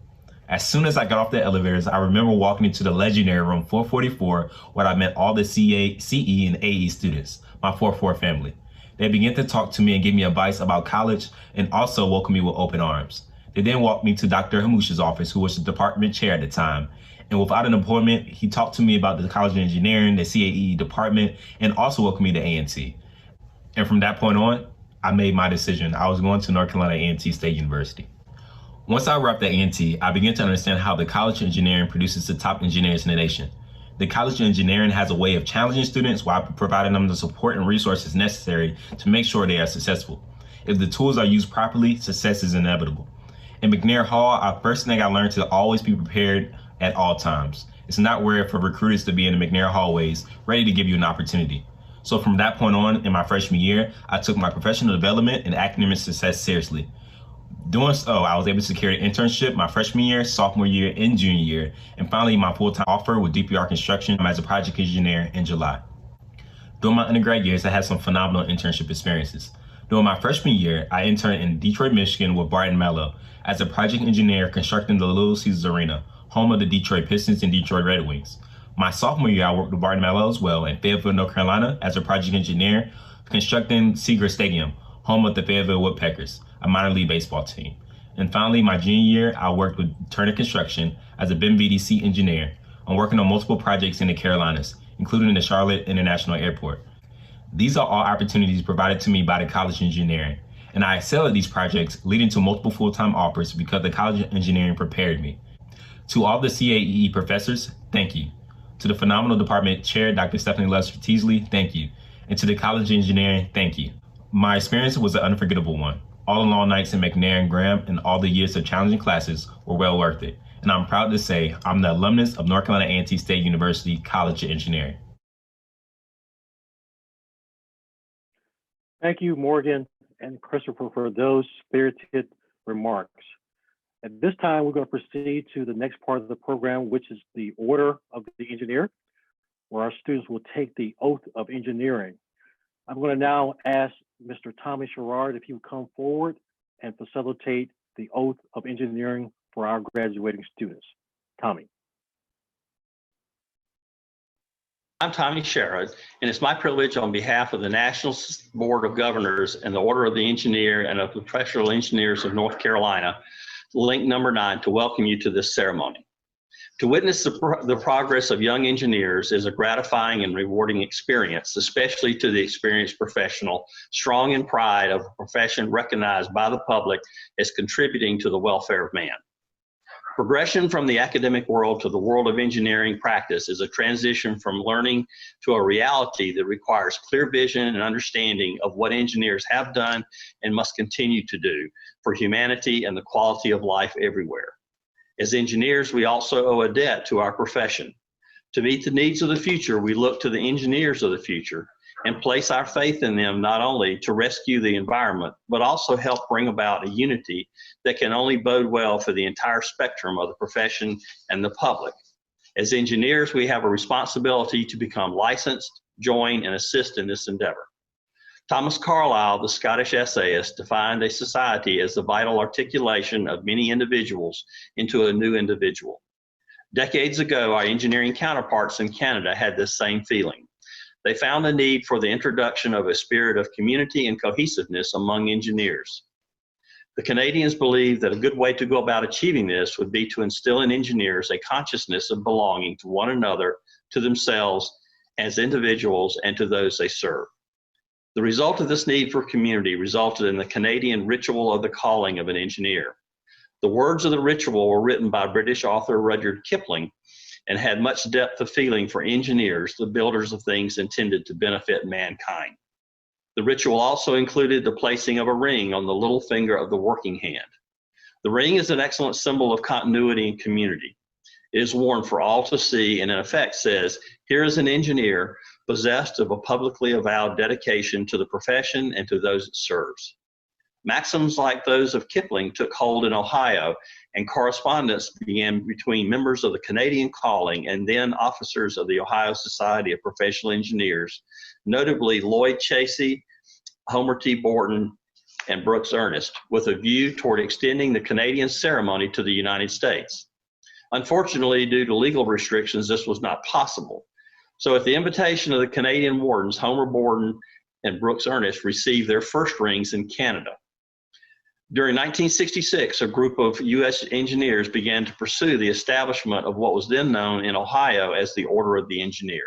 As soon as I got off the elevators, I remember walking into the legendary room 444, where I met all the CE, and AE students, my 4-4 family. They began to talk to me and give me advice about college and also welcomed me with open arms. They then walked me to Dr. Hamouche's office, who was the department chair at the time. And without an appointment, he talked to me about the College of Engineering, the CAE department, and also welcomed me to A&T. And from that point on, I made my decision. I was going to North Carolina A&T State University. Once I arrived at A&T, I began to understand how the College of Engineering produces the top engineers in the nation. The College of Engineering has a way of challenging students while providing them the support and resources necessary to make sure they are successful. If the tools are used properly, success is inevitable. In McNair Hall, first thing I learned to always be prepared at all times. It's not rare for recruiters to be in the McNair hallways, ready to give you an opportunity. So from that point on, in my freshman year, I took my professional development and academic success seriously. Doing so, I was able to secure an internship my freshman year, sophomore year, and junior year, and finally my full-time offer with DPR Construction as a project engineer in July. During my undergrad years, I had some phenomenal internship experiences. During my freshman year, I interned in Detroit, Michigan with Barton Mello as a project engineer constructing the Little Caesars Arena, home of the Detroit Pistons and Detroit Red Wings. My sophomore year, I worked with Barton Mello as well in Fayetteville, North Carolina as a project engineer constructing Seager Stadium, home of the Fayetteville Woodpeckers, a minor league baseball team. And finally, my junior year, I worked with Turner Construction as a BIM VDC engineer. I'm working on multiple projects in the Carolinas, including the Charlotte International Airport. These are all opportunities provided to me by the College of Engineering, and I excel at these projects, leading to multiple full-time offers because the College of Engineering prepared me. To all the CAEE professors, thank you. To the phenomenal department chair, Dr. Stephanie Lester Teasley, thank you. And to the College of Engineering, thank you. My experience was an unforgettable one. All the long nights in McNair and Graham and all the years of challenging classes were well worth it. And I'm proud to say I'm the alumnus of North Carolina A&T State University College of Engineering. Thank you, Morgan and Christopher, for those spirited remarks. At this time, we're going to proceed to the next part of the program, which is the Order of the Engineer, where our students will take the oath of engineering. I'm going to now ask Mr. Tommy Sherrard if he would come forward and facilitate the oath of engineering for our graduating students. Tommy. I'm Tommy Sherrod, and it's my privilege on behalf of the National Board of Governors and the Order of the Engineer and of the Professional Engineers of North Carolina, link number 9, to welcome you to this ceremony. To witness the progress of young engineers is a gratifying and rewarding experience, especially to the experienced professional, strong in pride of a profession recognized by the public as contributing to the welfare of man. Progression from the academic world to the world of engineering practice is a transition from learning to a reality that requires clear vision and understanding of what engineers have done and must continue to do for humanity and the quality of life everywhere. As engineers, we also owe a debt to our profession. To meet the needs of the future, we look to the engineers of the future and place our faith in them not only to rescue the environment, but also help bring about a unity that can only bode well for the entire spectrum of the profession and the public. As engineers, we have a responsibility to become licensed, join, and assist in this endeavor. Thomas Carlyle, the Scottish essayist, defined a society as the vital articulation of many individuals into a new individual. Decades ago, our engineering counterparts in Canada had this same feeling. They found the need for the introduction of a spirit of community and cohesiveness among engineers. The Canadians believed that a good way to go about achieving this would be to instill in engineers a consciousness of belonging to one another, to themselves as individuals, and to those they serve. The result of this need for community resulted in the Canadian ritual of the calling of an engineer. The words of the ritual were written by British author Rudyard Kipling and had much depth of feeling for engineers, the builders of things intended to benefit mankind. The ritual also included the placing of a ring on the little finger of the working hand. The ring is an excellent symbol of continuity and community. It is worn for all to see and in effect says, here is an engineer possessed of a publicly avowed dedication to the profession and to those it serves. Maxims like those of Kipling took hold in Ohio, and correspondence began between members of the Canadian calling and then officers of the Ohio Society of Professional Engineers, notably Lloyd Chasey, Homer T. Borton, and Brooks Ernest, with a view toward extending the Canadian ceremony to the United States. Unfortunately, due to legal restrictions, this was not possible. So at the invitation of the Canadian wardens, Homer Borton and Brooks Ernest received their first rings in Canada. During 1966, a group of U.S. engineers began to pursue the establishment of what was then known in Ohio as the Order of the Engineer.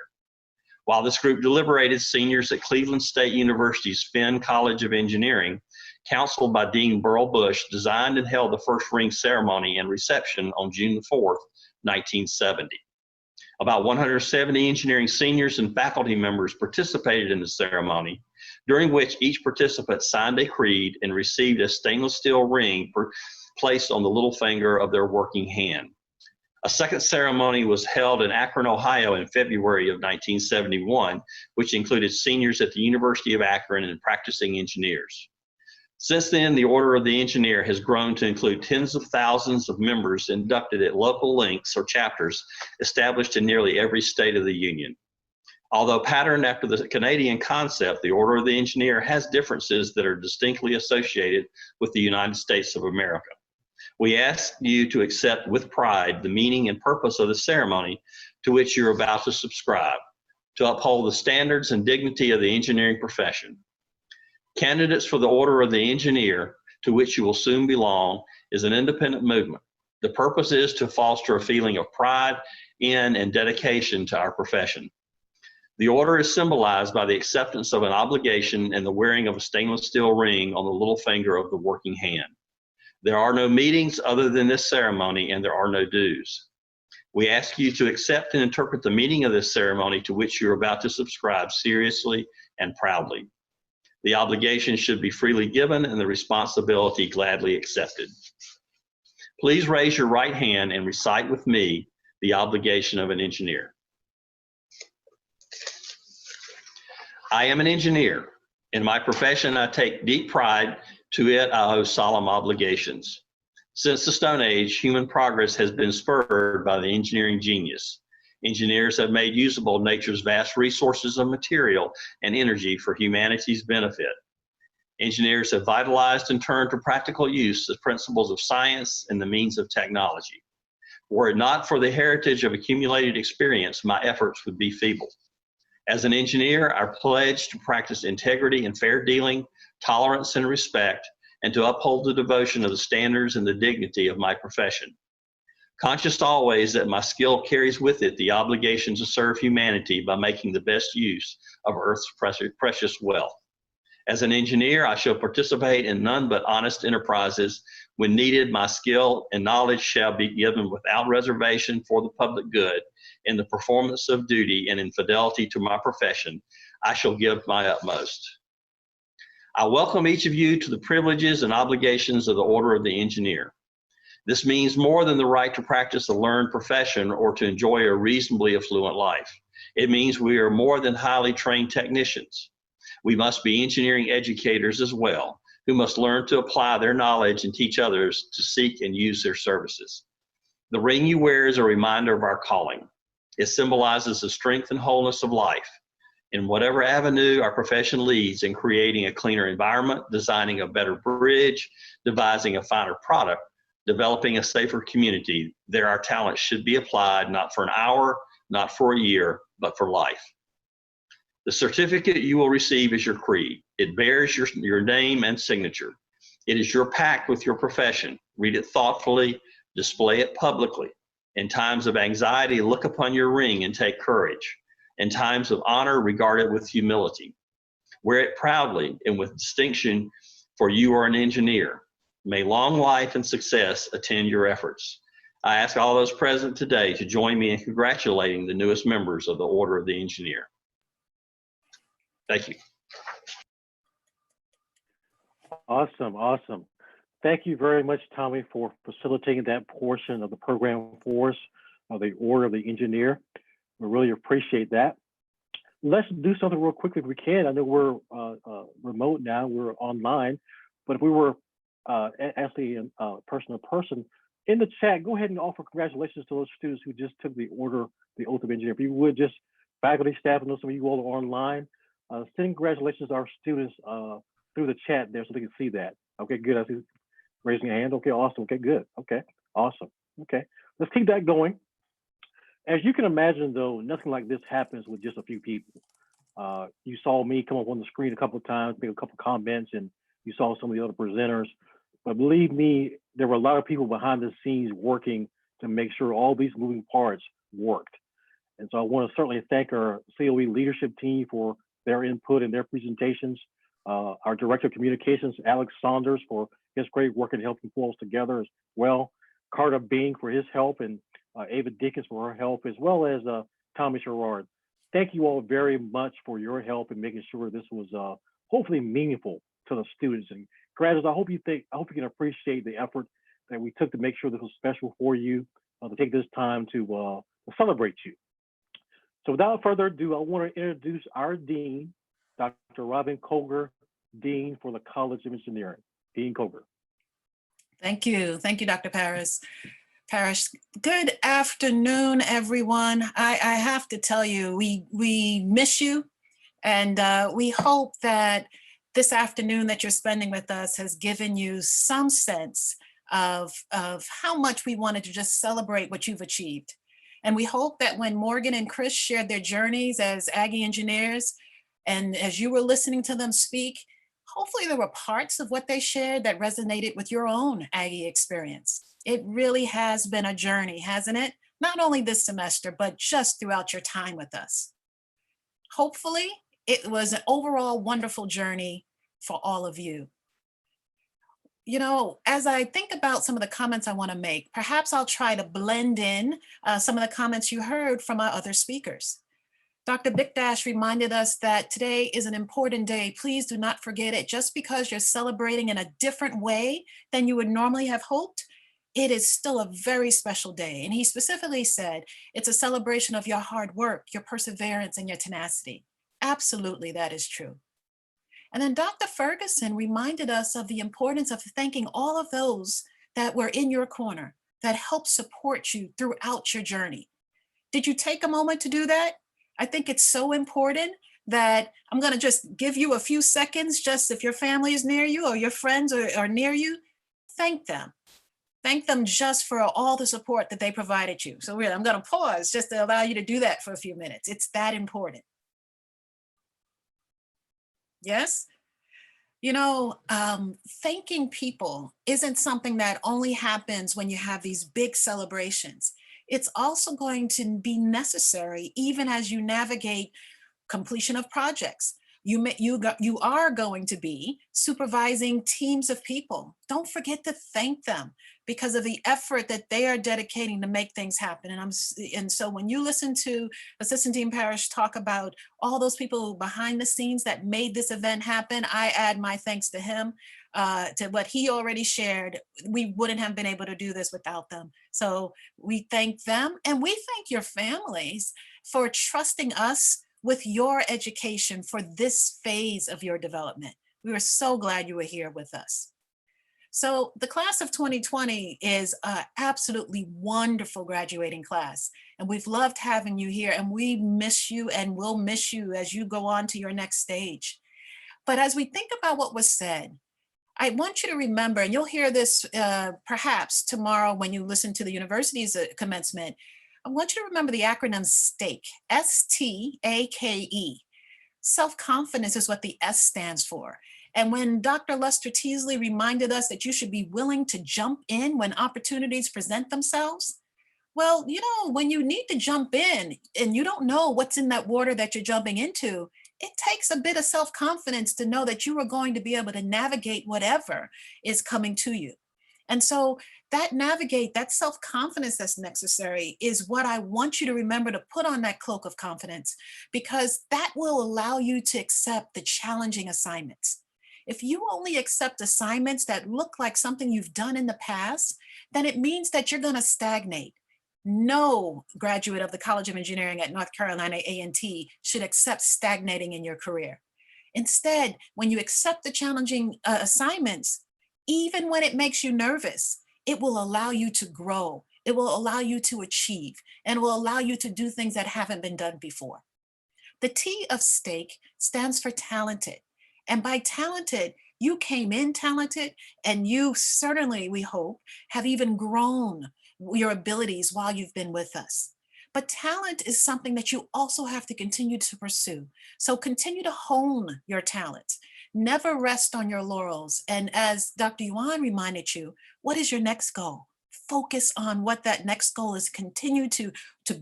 While this group deliberated, seniors at Cleveland State University's Fenn College of Engineering, counseled by Dean Burl Bush, designed and held the first ring ceremony and reception on June 4, 1970. About 170 engineering seniors and faculty members participated in the ceremony, during which each participant signed a creed and received a stainless steel ring placed on the little finger of their working hand. A second ceremony was held in Akron, Ohio in February of 1971, which included seniors at the University of Akron and practicing engineers. Since then, the Order of the Engineer has grown to include tens of thousands of members inducted at local links or chapters established in nearly every state of the Union. Although patterned after the Canadian concept, the Order of the Engineer has differences that are distinctly associated with the United States of America. We ask you to accept with pride the meaning and purpose of the ceremony to which you're about to subscribe, to uphold the standards and dignity of the engineering profession. Candidates for the Order of the Engineer, to which you will soon belong, is an independent movement. The purpose is to foster a feeling of pride in and dedication to our profession. The order is symbolized by the acceptance of an obligation and the wearing of a stainless steel ring on the little finger of the working hand. There are no meetings other than this ceremony, and there are no dues. We ask you to accept and interpret the meaning of this ceremony to which you're about to subscribe seriously and proudly. The obligation should be freely given and the responsibility gladly accepted. Please raise your right hand and recite with me the obligation of an engineer. I am an engineer. In my profession, I take deep pride. To it, I owe solemn obligations. Since the Stone Age, human progress has been spurred by the engineering genius. Engineers have made usable nature's vast resources of material and energy for humanity's benefit. Engineers have vitalized and turned to practical use the principles of science and the means of technology. Were it not for the heritage of accumulated experience, my efforts would be feeble. As an engineer, I pledge to practice integrity and fair dealing, tolerance and respect, and to uphold the devotion of the standards and the dignity of my profession. Conscious always that my skill carries with it the obligation to serve humanity by making the best use of Earth's precious wealth. As an engineer, I shall participate in none but honest enterprises. When needed, my skill and knowledge shall be given without reservation for the public good. In the performance of duty and in fidelity to my profession, I shall give my utmost. I welcome each of you to the privileges and obligations of the Order of the Engineer. This means more than the right to practice a learned profession or to enjoy a reasonably affluent life. It means we are more than highly trained technicians. We must be engineering educators as well, who must learn to apply their knowledge and teach others to seek and use their services. The ring you wear is a reminder of our calling. It symbolizes the strength and wholeness of life. In whatever avenue our profession leads in creating a cleaner environment, designing a better bridge, devising a finer product, developing a safer community, there our talents should be applied not for an hour, not for a year, but for life. The certificate you will receive is your creed. It bears your name and signature. It is your pact with your profession. Read it thoughtfully, display it publicly. In times of anxiety, look upon your ring and take courage. In times of honor, regard it with humility. Wear it proudly and with distinction, for you are an engineer. May long life and success attend your efforts. I ask all those present today to join me in congratulating the newest members of the Order of the Engineer. Thank you. Awesome, awesome. Thank you very much, Tommy, for facilitating that portion of the program for us, of the Order of the Engineer. We really appreciate that. Let's do something real quickly if we can. I know we're remote now, we're online, but if we were actually in person to person, in the chat, go ahead and offer congratulations to those students who just took the Order, the Oath of Engineer. If you would, just faculty, staff, and those of you all are online, send congratulations to our students through the chat there so they can see that. Okay, good. I see raising your hand. Okay, awesome. Okay, good. Okay, awesome. Okay, let's keep that going. As you can imagine, though, nothing like this happens with just a few people. You saw me come up on the screen a couple of times, make a couple of comments, and you saw some of the other presenters. But believe me, there were a lot of people behind the scenes working to make sure all these moving parts worked. And so I want to certainly thank our COE leadership team for their input and their presentations. Our Director of Communications, Alex Saunders, for his great work in helping pull us together as well. Carter Bing for his help, and Ava Dickens for her help, as well as Tommy Sherrard. Thank you all very much for your help in making sure this was hopefully meaningful to the students. And graduates, I hope you can appreciate the effort that we took to make sure this was special for you, to take this time to celebrate you. So without further ado, I want to introduce our Dean, Dr. Robin Koger, Dean for the College of Engineering. Dean Koger. Thank you. Thank you, Dr. Parrish. Good afternoon, everyone. I have to tell you, we miss you, and we hope that this afternoon that you're spending with us has given you some sense of how much we wanted to just celebrate what you've achieved. And we hope that when Morgan and Chris shared their journeys as Aggie engineers, and as you were listening to them speak, hopefully there were parts of what they shared that resonated with your own Aggie experience. It really has been a journey, hasn't it? Not only this semester, but just throughout your time with us. Hopefully, it was an overall wonderful journey for all of you. You know, as I think about some of the comments I want to make, perhaps I'll try to blend in some of the comments you heard from our other speakers. Dr. Bikdash reminded us that today is an important day. Please do not forget it. Just because you're celebrating in a different way than you would normally have hoped, it is still a very special day. And he specifically said, it's a celebration of your hard work, your perseverance, and your tenacity. Absolutely, that is true. And then Dr. Ferguson reminded us of the importance of thanking all of those that were in your corner, that helped support you throughout your journey. Did you take a moment to do that? I think it's so important that I'm going to just give you a few seconds, just if your family is near you or your friends are near you, thank them. Thank them just for all the support that they provided you. So really, I'm going to pause just to allow you to do that for a few minutes. It's that important. Yes? You know, thanking people isn't something that only happens when you have these big celebrations. It's also going to be necessary even as you navigate completion of projects. You are going to be supervising teams of people. Don't forget to thank them because of the effort that they are dedicating to make things happen. And so when you listen to Assistant Dean Parrish talk about all those people behind the scenes that made this event happen, I add my thanks to him, to what he already shared. We wouldn't have been able to do this without them. So we thank them, and we thank your families for trusting us with your education for this phase of your development. We were so glad you were here with us. So the class of 2020 is an absolutely wonderful graduating class, and we've loved having you here, and we miss you and will miss you as you go on to your next stage. But as we think about what was said, I want you to remember, and you'll hear this perhaps tomorrow when you listen to the university's commencement, I want you to remember the acronym STAKE, S-T-A-K-E. Self-confidence is what the S stands for. And when Dr. Lester Teasley reminded us that you should be willing to jump in when opportunities present themselves, well, you know, when you need to jump in and you don't know what's in that water that you're jumping into, it takes a bit of self-confidence to know that you are going to be able to navigate whatever is coming to you. And so that self-confidence that's necessary is what I want you to remember to put on that cloak of confidence, because that will allow you to accept the challenging assignments. If you only accept assignments that look like something you've done in the past, then it means that you're going to stagnate. No graduate of the College of Engineering at North Carolina A&T should accept stagnating in your career. Instead, when you accept the challenging assignments, even when it makes you nervous, it will allow you to grow. It will allow you to achieve, and it will allow you to do things that haven't been done before. The T of STAKE stands for talented. And by talented, you came in talented, and you certainly, we hope, have even grown your abilities while you've been with us. But talent is something that you also have to continue to pursue. So continue to hone your talents. Never rest on your laurels. And as Dr. Yuan reminded you, what is your next goal? Focus on what that next goal is. Continue to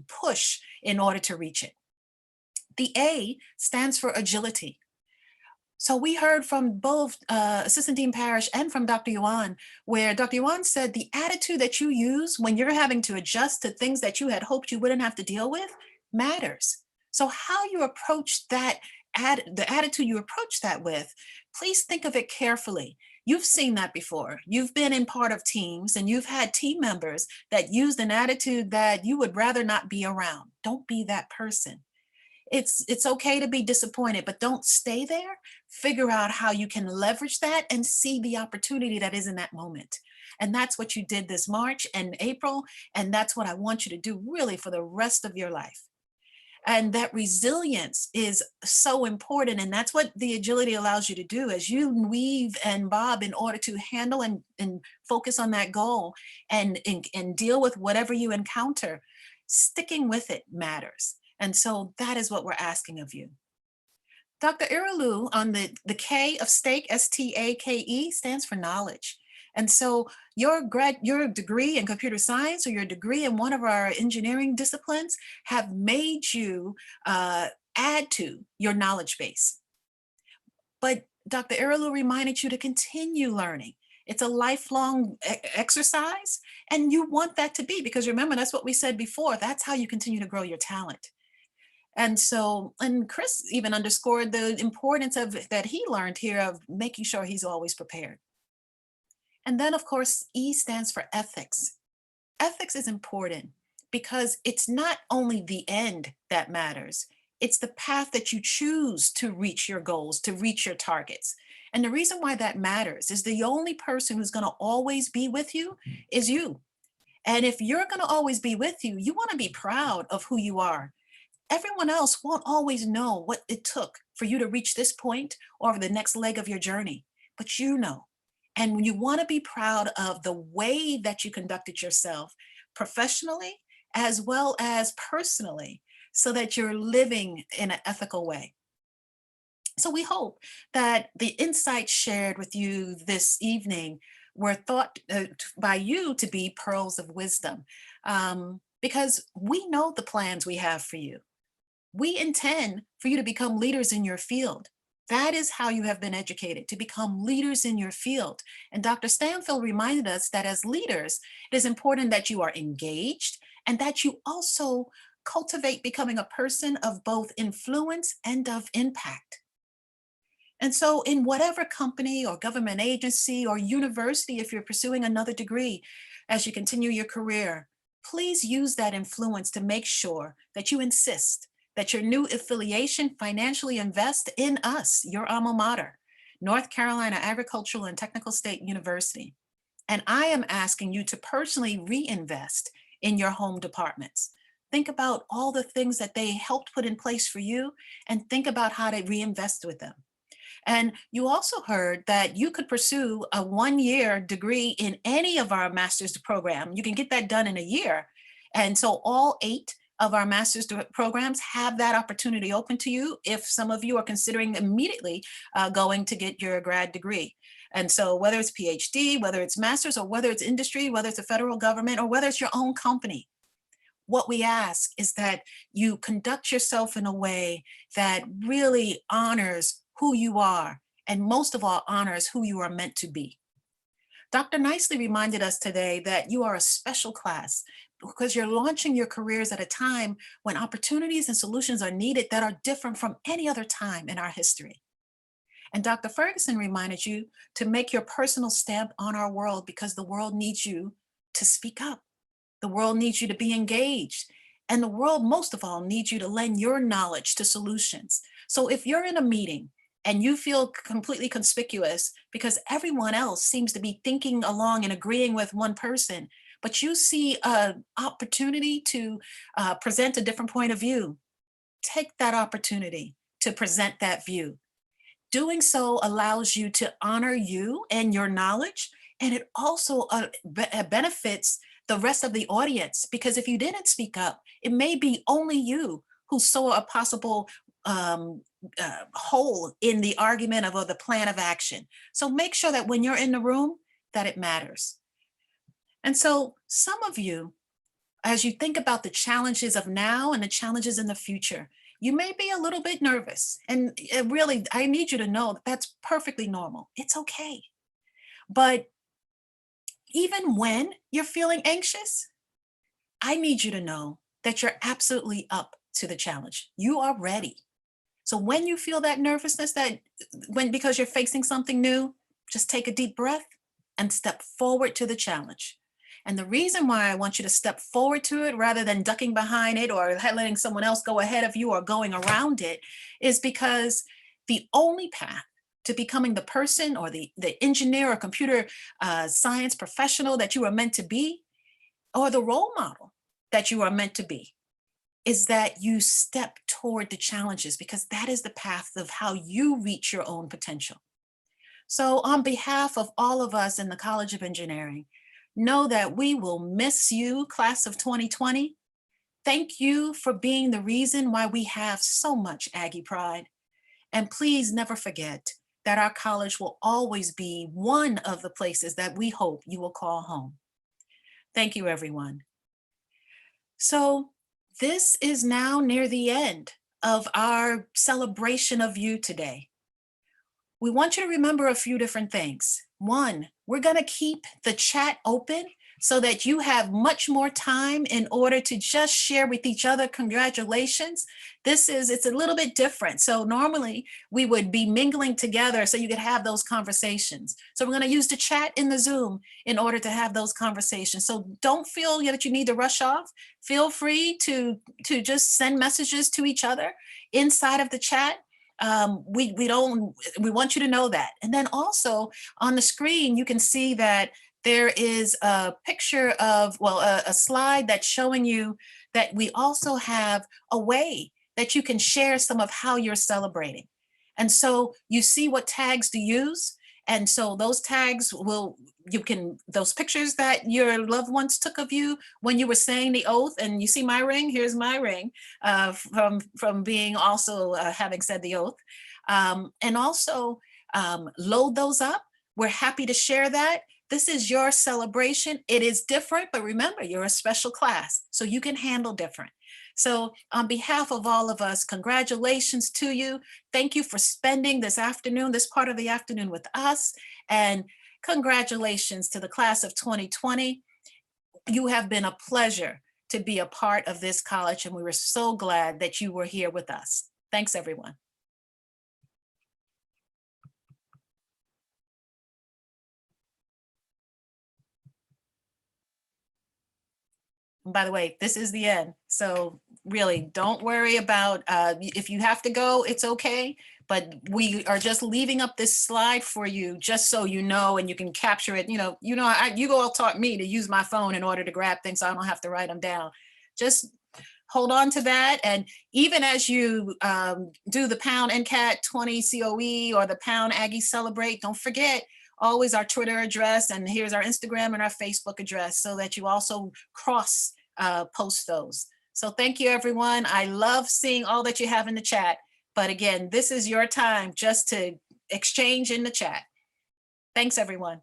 push in order to reach it. The A stands for agility. So we heard from both Assistant Dean Parrish and from Dr. Yuan, where Dr. Yuan said the attitude that you use when you're having to adjust to things that you had hoped you wouldn't have to deal with matters. So how you approach that, the attitude you approach that with, please think of it carefully. You've seen that before. You've been in part of teams and you've had team members that used an attitude that you would rather not be around. Don't be that person. It's okay to be disappointed, but don't stay there. Figure out how you can leverage that and see the opportunity that is in that moment. And that's what you did this March and April. And that's what I want you to do really for the rest of your life. And that resilience is so important. And that's what the agility allows you to do as you weave and bob in order to handle and focus on that goal and deal with whatever you encounter. Sticking with it matters. And so that is what we're asking of you. Dr. Iralu on the K of stake, S-T-A-K-E, stands for knowledge. And so your degree in computer science or your degree in one of our engineering disciplines have made you add to your knowledge base. But Dr. Iralu reminded you to continue learning. It's a lifelong exercise, and you want that to be, because remember, that's what we said before. That's how you continue to grow your talent. And so, and Chris even underscored the importance of that he learned here of making sure he's always prepared. And then, of course, E stands for ethics. Ethics is important because it's not only the end that matters, it's the path that you choose to reach your goals, to reach your targets. And the reason why that matters is the only person who's going to always be with you is you. And if you're going to always be with you, you want to be proud of who you are. Everyone else won't always know what it took for you to reach this point or the next leg of your journey, but you know. And you want to be proud of the way that you conducted yourself professionally as well as personally, so that you're living in an ethical way. So we hope that the insights shared with you this evening were thought by you to be pearls of wisdom, because we know the plans we have for you. We intend for you to become leaders in your field. That is how you have been educated, to become leaders in your field. And Dr. Stanfield reminded us that as leaders, it is important that you are engaged and that you also cultivate becoming a person of both influence and of impact. And so in whatever company or government agency or university, if you're pursuing another degree as you continue your career, please use that influence to make sure that you insist that your new affiliation financially invest in us, your alma mater, North Carolina Agricultural and Technical State University. And I am asking you to personally reinvest in your home departments. Think about all the things that they helped put in place for you and think about how to reinvest with them. And you also heard that you could pursue a one-year degree in any of our master's program. You can get that done in a year. And so all 8 of our master's programs have that opportunity open to you if some of you are considering immediately going to get your grad degree. And so whether it's PhD, whether it's master's, or whether it's industry, whether it's the federal government, or whether it's your own company, what we ask is that you conduct yourself in a way that really honors who you are, and most of all, honors who you are meant to be. Dr. Nicely reminded us today that you are a special class because you're launching your careers at a time when opportunities and solutions are needed that are different from any other time in our history. And Dr. Ferguson reminded you to make your personal stamp on our world because the world needs you to speak up. The world needs you to be engaged. And the world, most of all, needs you to lend your knowledge to solutions. So if you're in a meeting and you feel completely conspicuous because everyone else seems to be thinking along and agreeing with one person, but you see an opportunity to present a different point of view, take that opportunity to present that view. Doing so allows you to honor you and your knowledge, and it also benefits the rest of the audience, because if you didn't speak up, it may be only you who saw a possible hole in the argument or the plan of action. So make sure that when you're in the room, that it matters. And so some of you, as you think about the challenges of now and the challenges in the future, you may be a little bit nervous. And really, I need you to know that that's perfectly normal. It's okay. But even when you're feeling anxious, I need you to know that you're absolutely up to the challenge. You are ready. So when you feel that nervousness, because you're facing something new, just take a deep breath and step forward to the challenge. And the reason why I want you to step forward to it rather than ducking behind it or letting someone else go ahead of you or going around it is because the only path to becoming the person or the engineer or computer science professional that you are meant to be, or the role model that you are meant to be, is that you step toward the challenges, because that is the path of how you reach your own potential. So on behalf of all of us in the College of Engineering, know that we will miss you, class of 2020. Thank you for being the reason why we have so much Aggie pride. And please never forget that our college will always be one of the places that we hope you will call home. Thank you, everyone. So this is now near the end of our celebration of you today. We want you to remember a few different things. One, we're gonna keep the chat open so that you have much more time in order to just share with each other congratulations. It's a little bit different. So normally we would be mingling together so you could have those conversations. So we're gonna use the chat in the Zoom in order to have those conversations. So don't feel that you need to rush off. Feel free to just send messages to each other inside of the chat. We want you to know that. And then also on the screen, you can see that there is a picture of, well, a slide that's showing you that we also have a way that you can share some of how you're celebrating. And so you see what tags to use. And so those tags those pictures that your loved ones took of you when you were saying the oath, and you see my ring, here's my ring from being also having said the oath. And also load those up. We're happy to share that. This is your celebration. It is different, but remember, you're a special class, so you can handle different. So on behalf of all of us, congratulations to you. Thank you for spending this afternoon, this part of the afternoon with us. And congratulations to the class of 2020. You have been a pleasure to be a part of this college, and we were so glad that you were here with us. Thanks, everyone. And by the way, this is the end. So really don't worry about if you have to go, it's okay. But we are just leaving up this slide for you just so you know, and you can capture it. You all taught me to use my phone in order to grab things so I don't have to write them down. Just hold on to that. And even as you do the pound NCAT 20 COE or the pound Aggie Celebrate, don't forget always our Twitter address, and here's our Instagram and our Facebook address, so that you also cross post those. So thank you, everyone. I love seeing all that you have in the chat. But again, this is your time just to exchange in the chat. Thanks, everyone.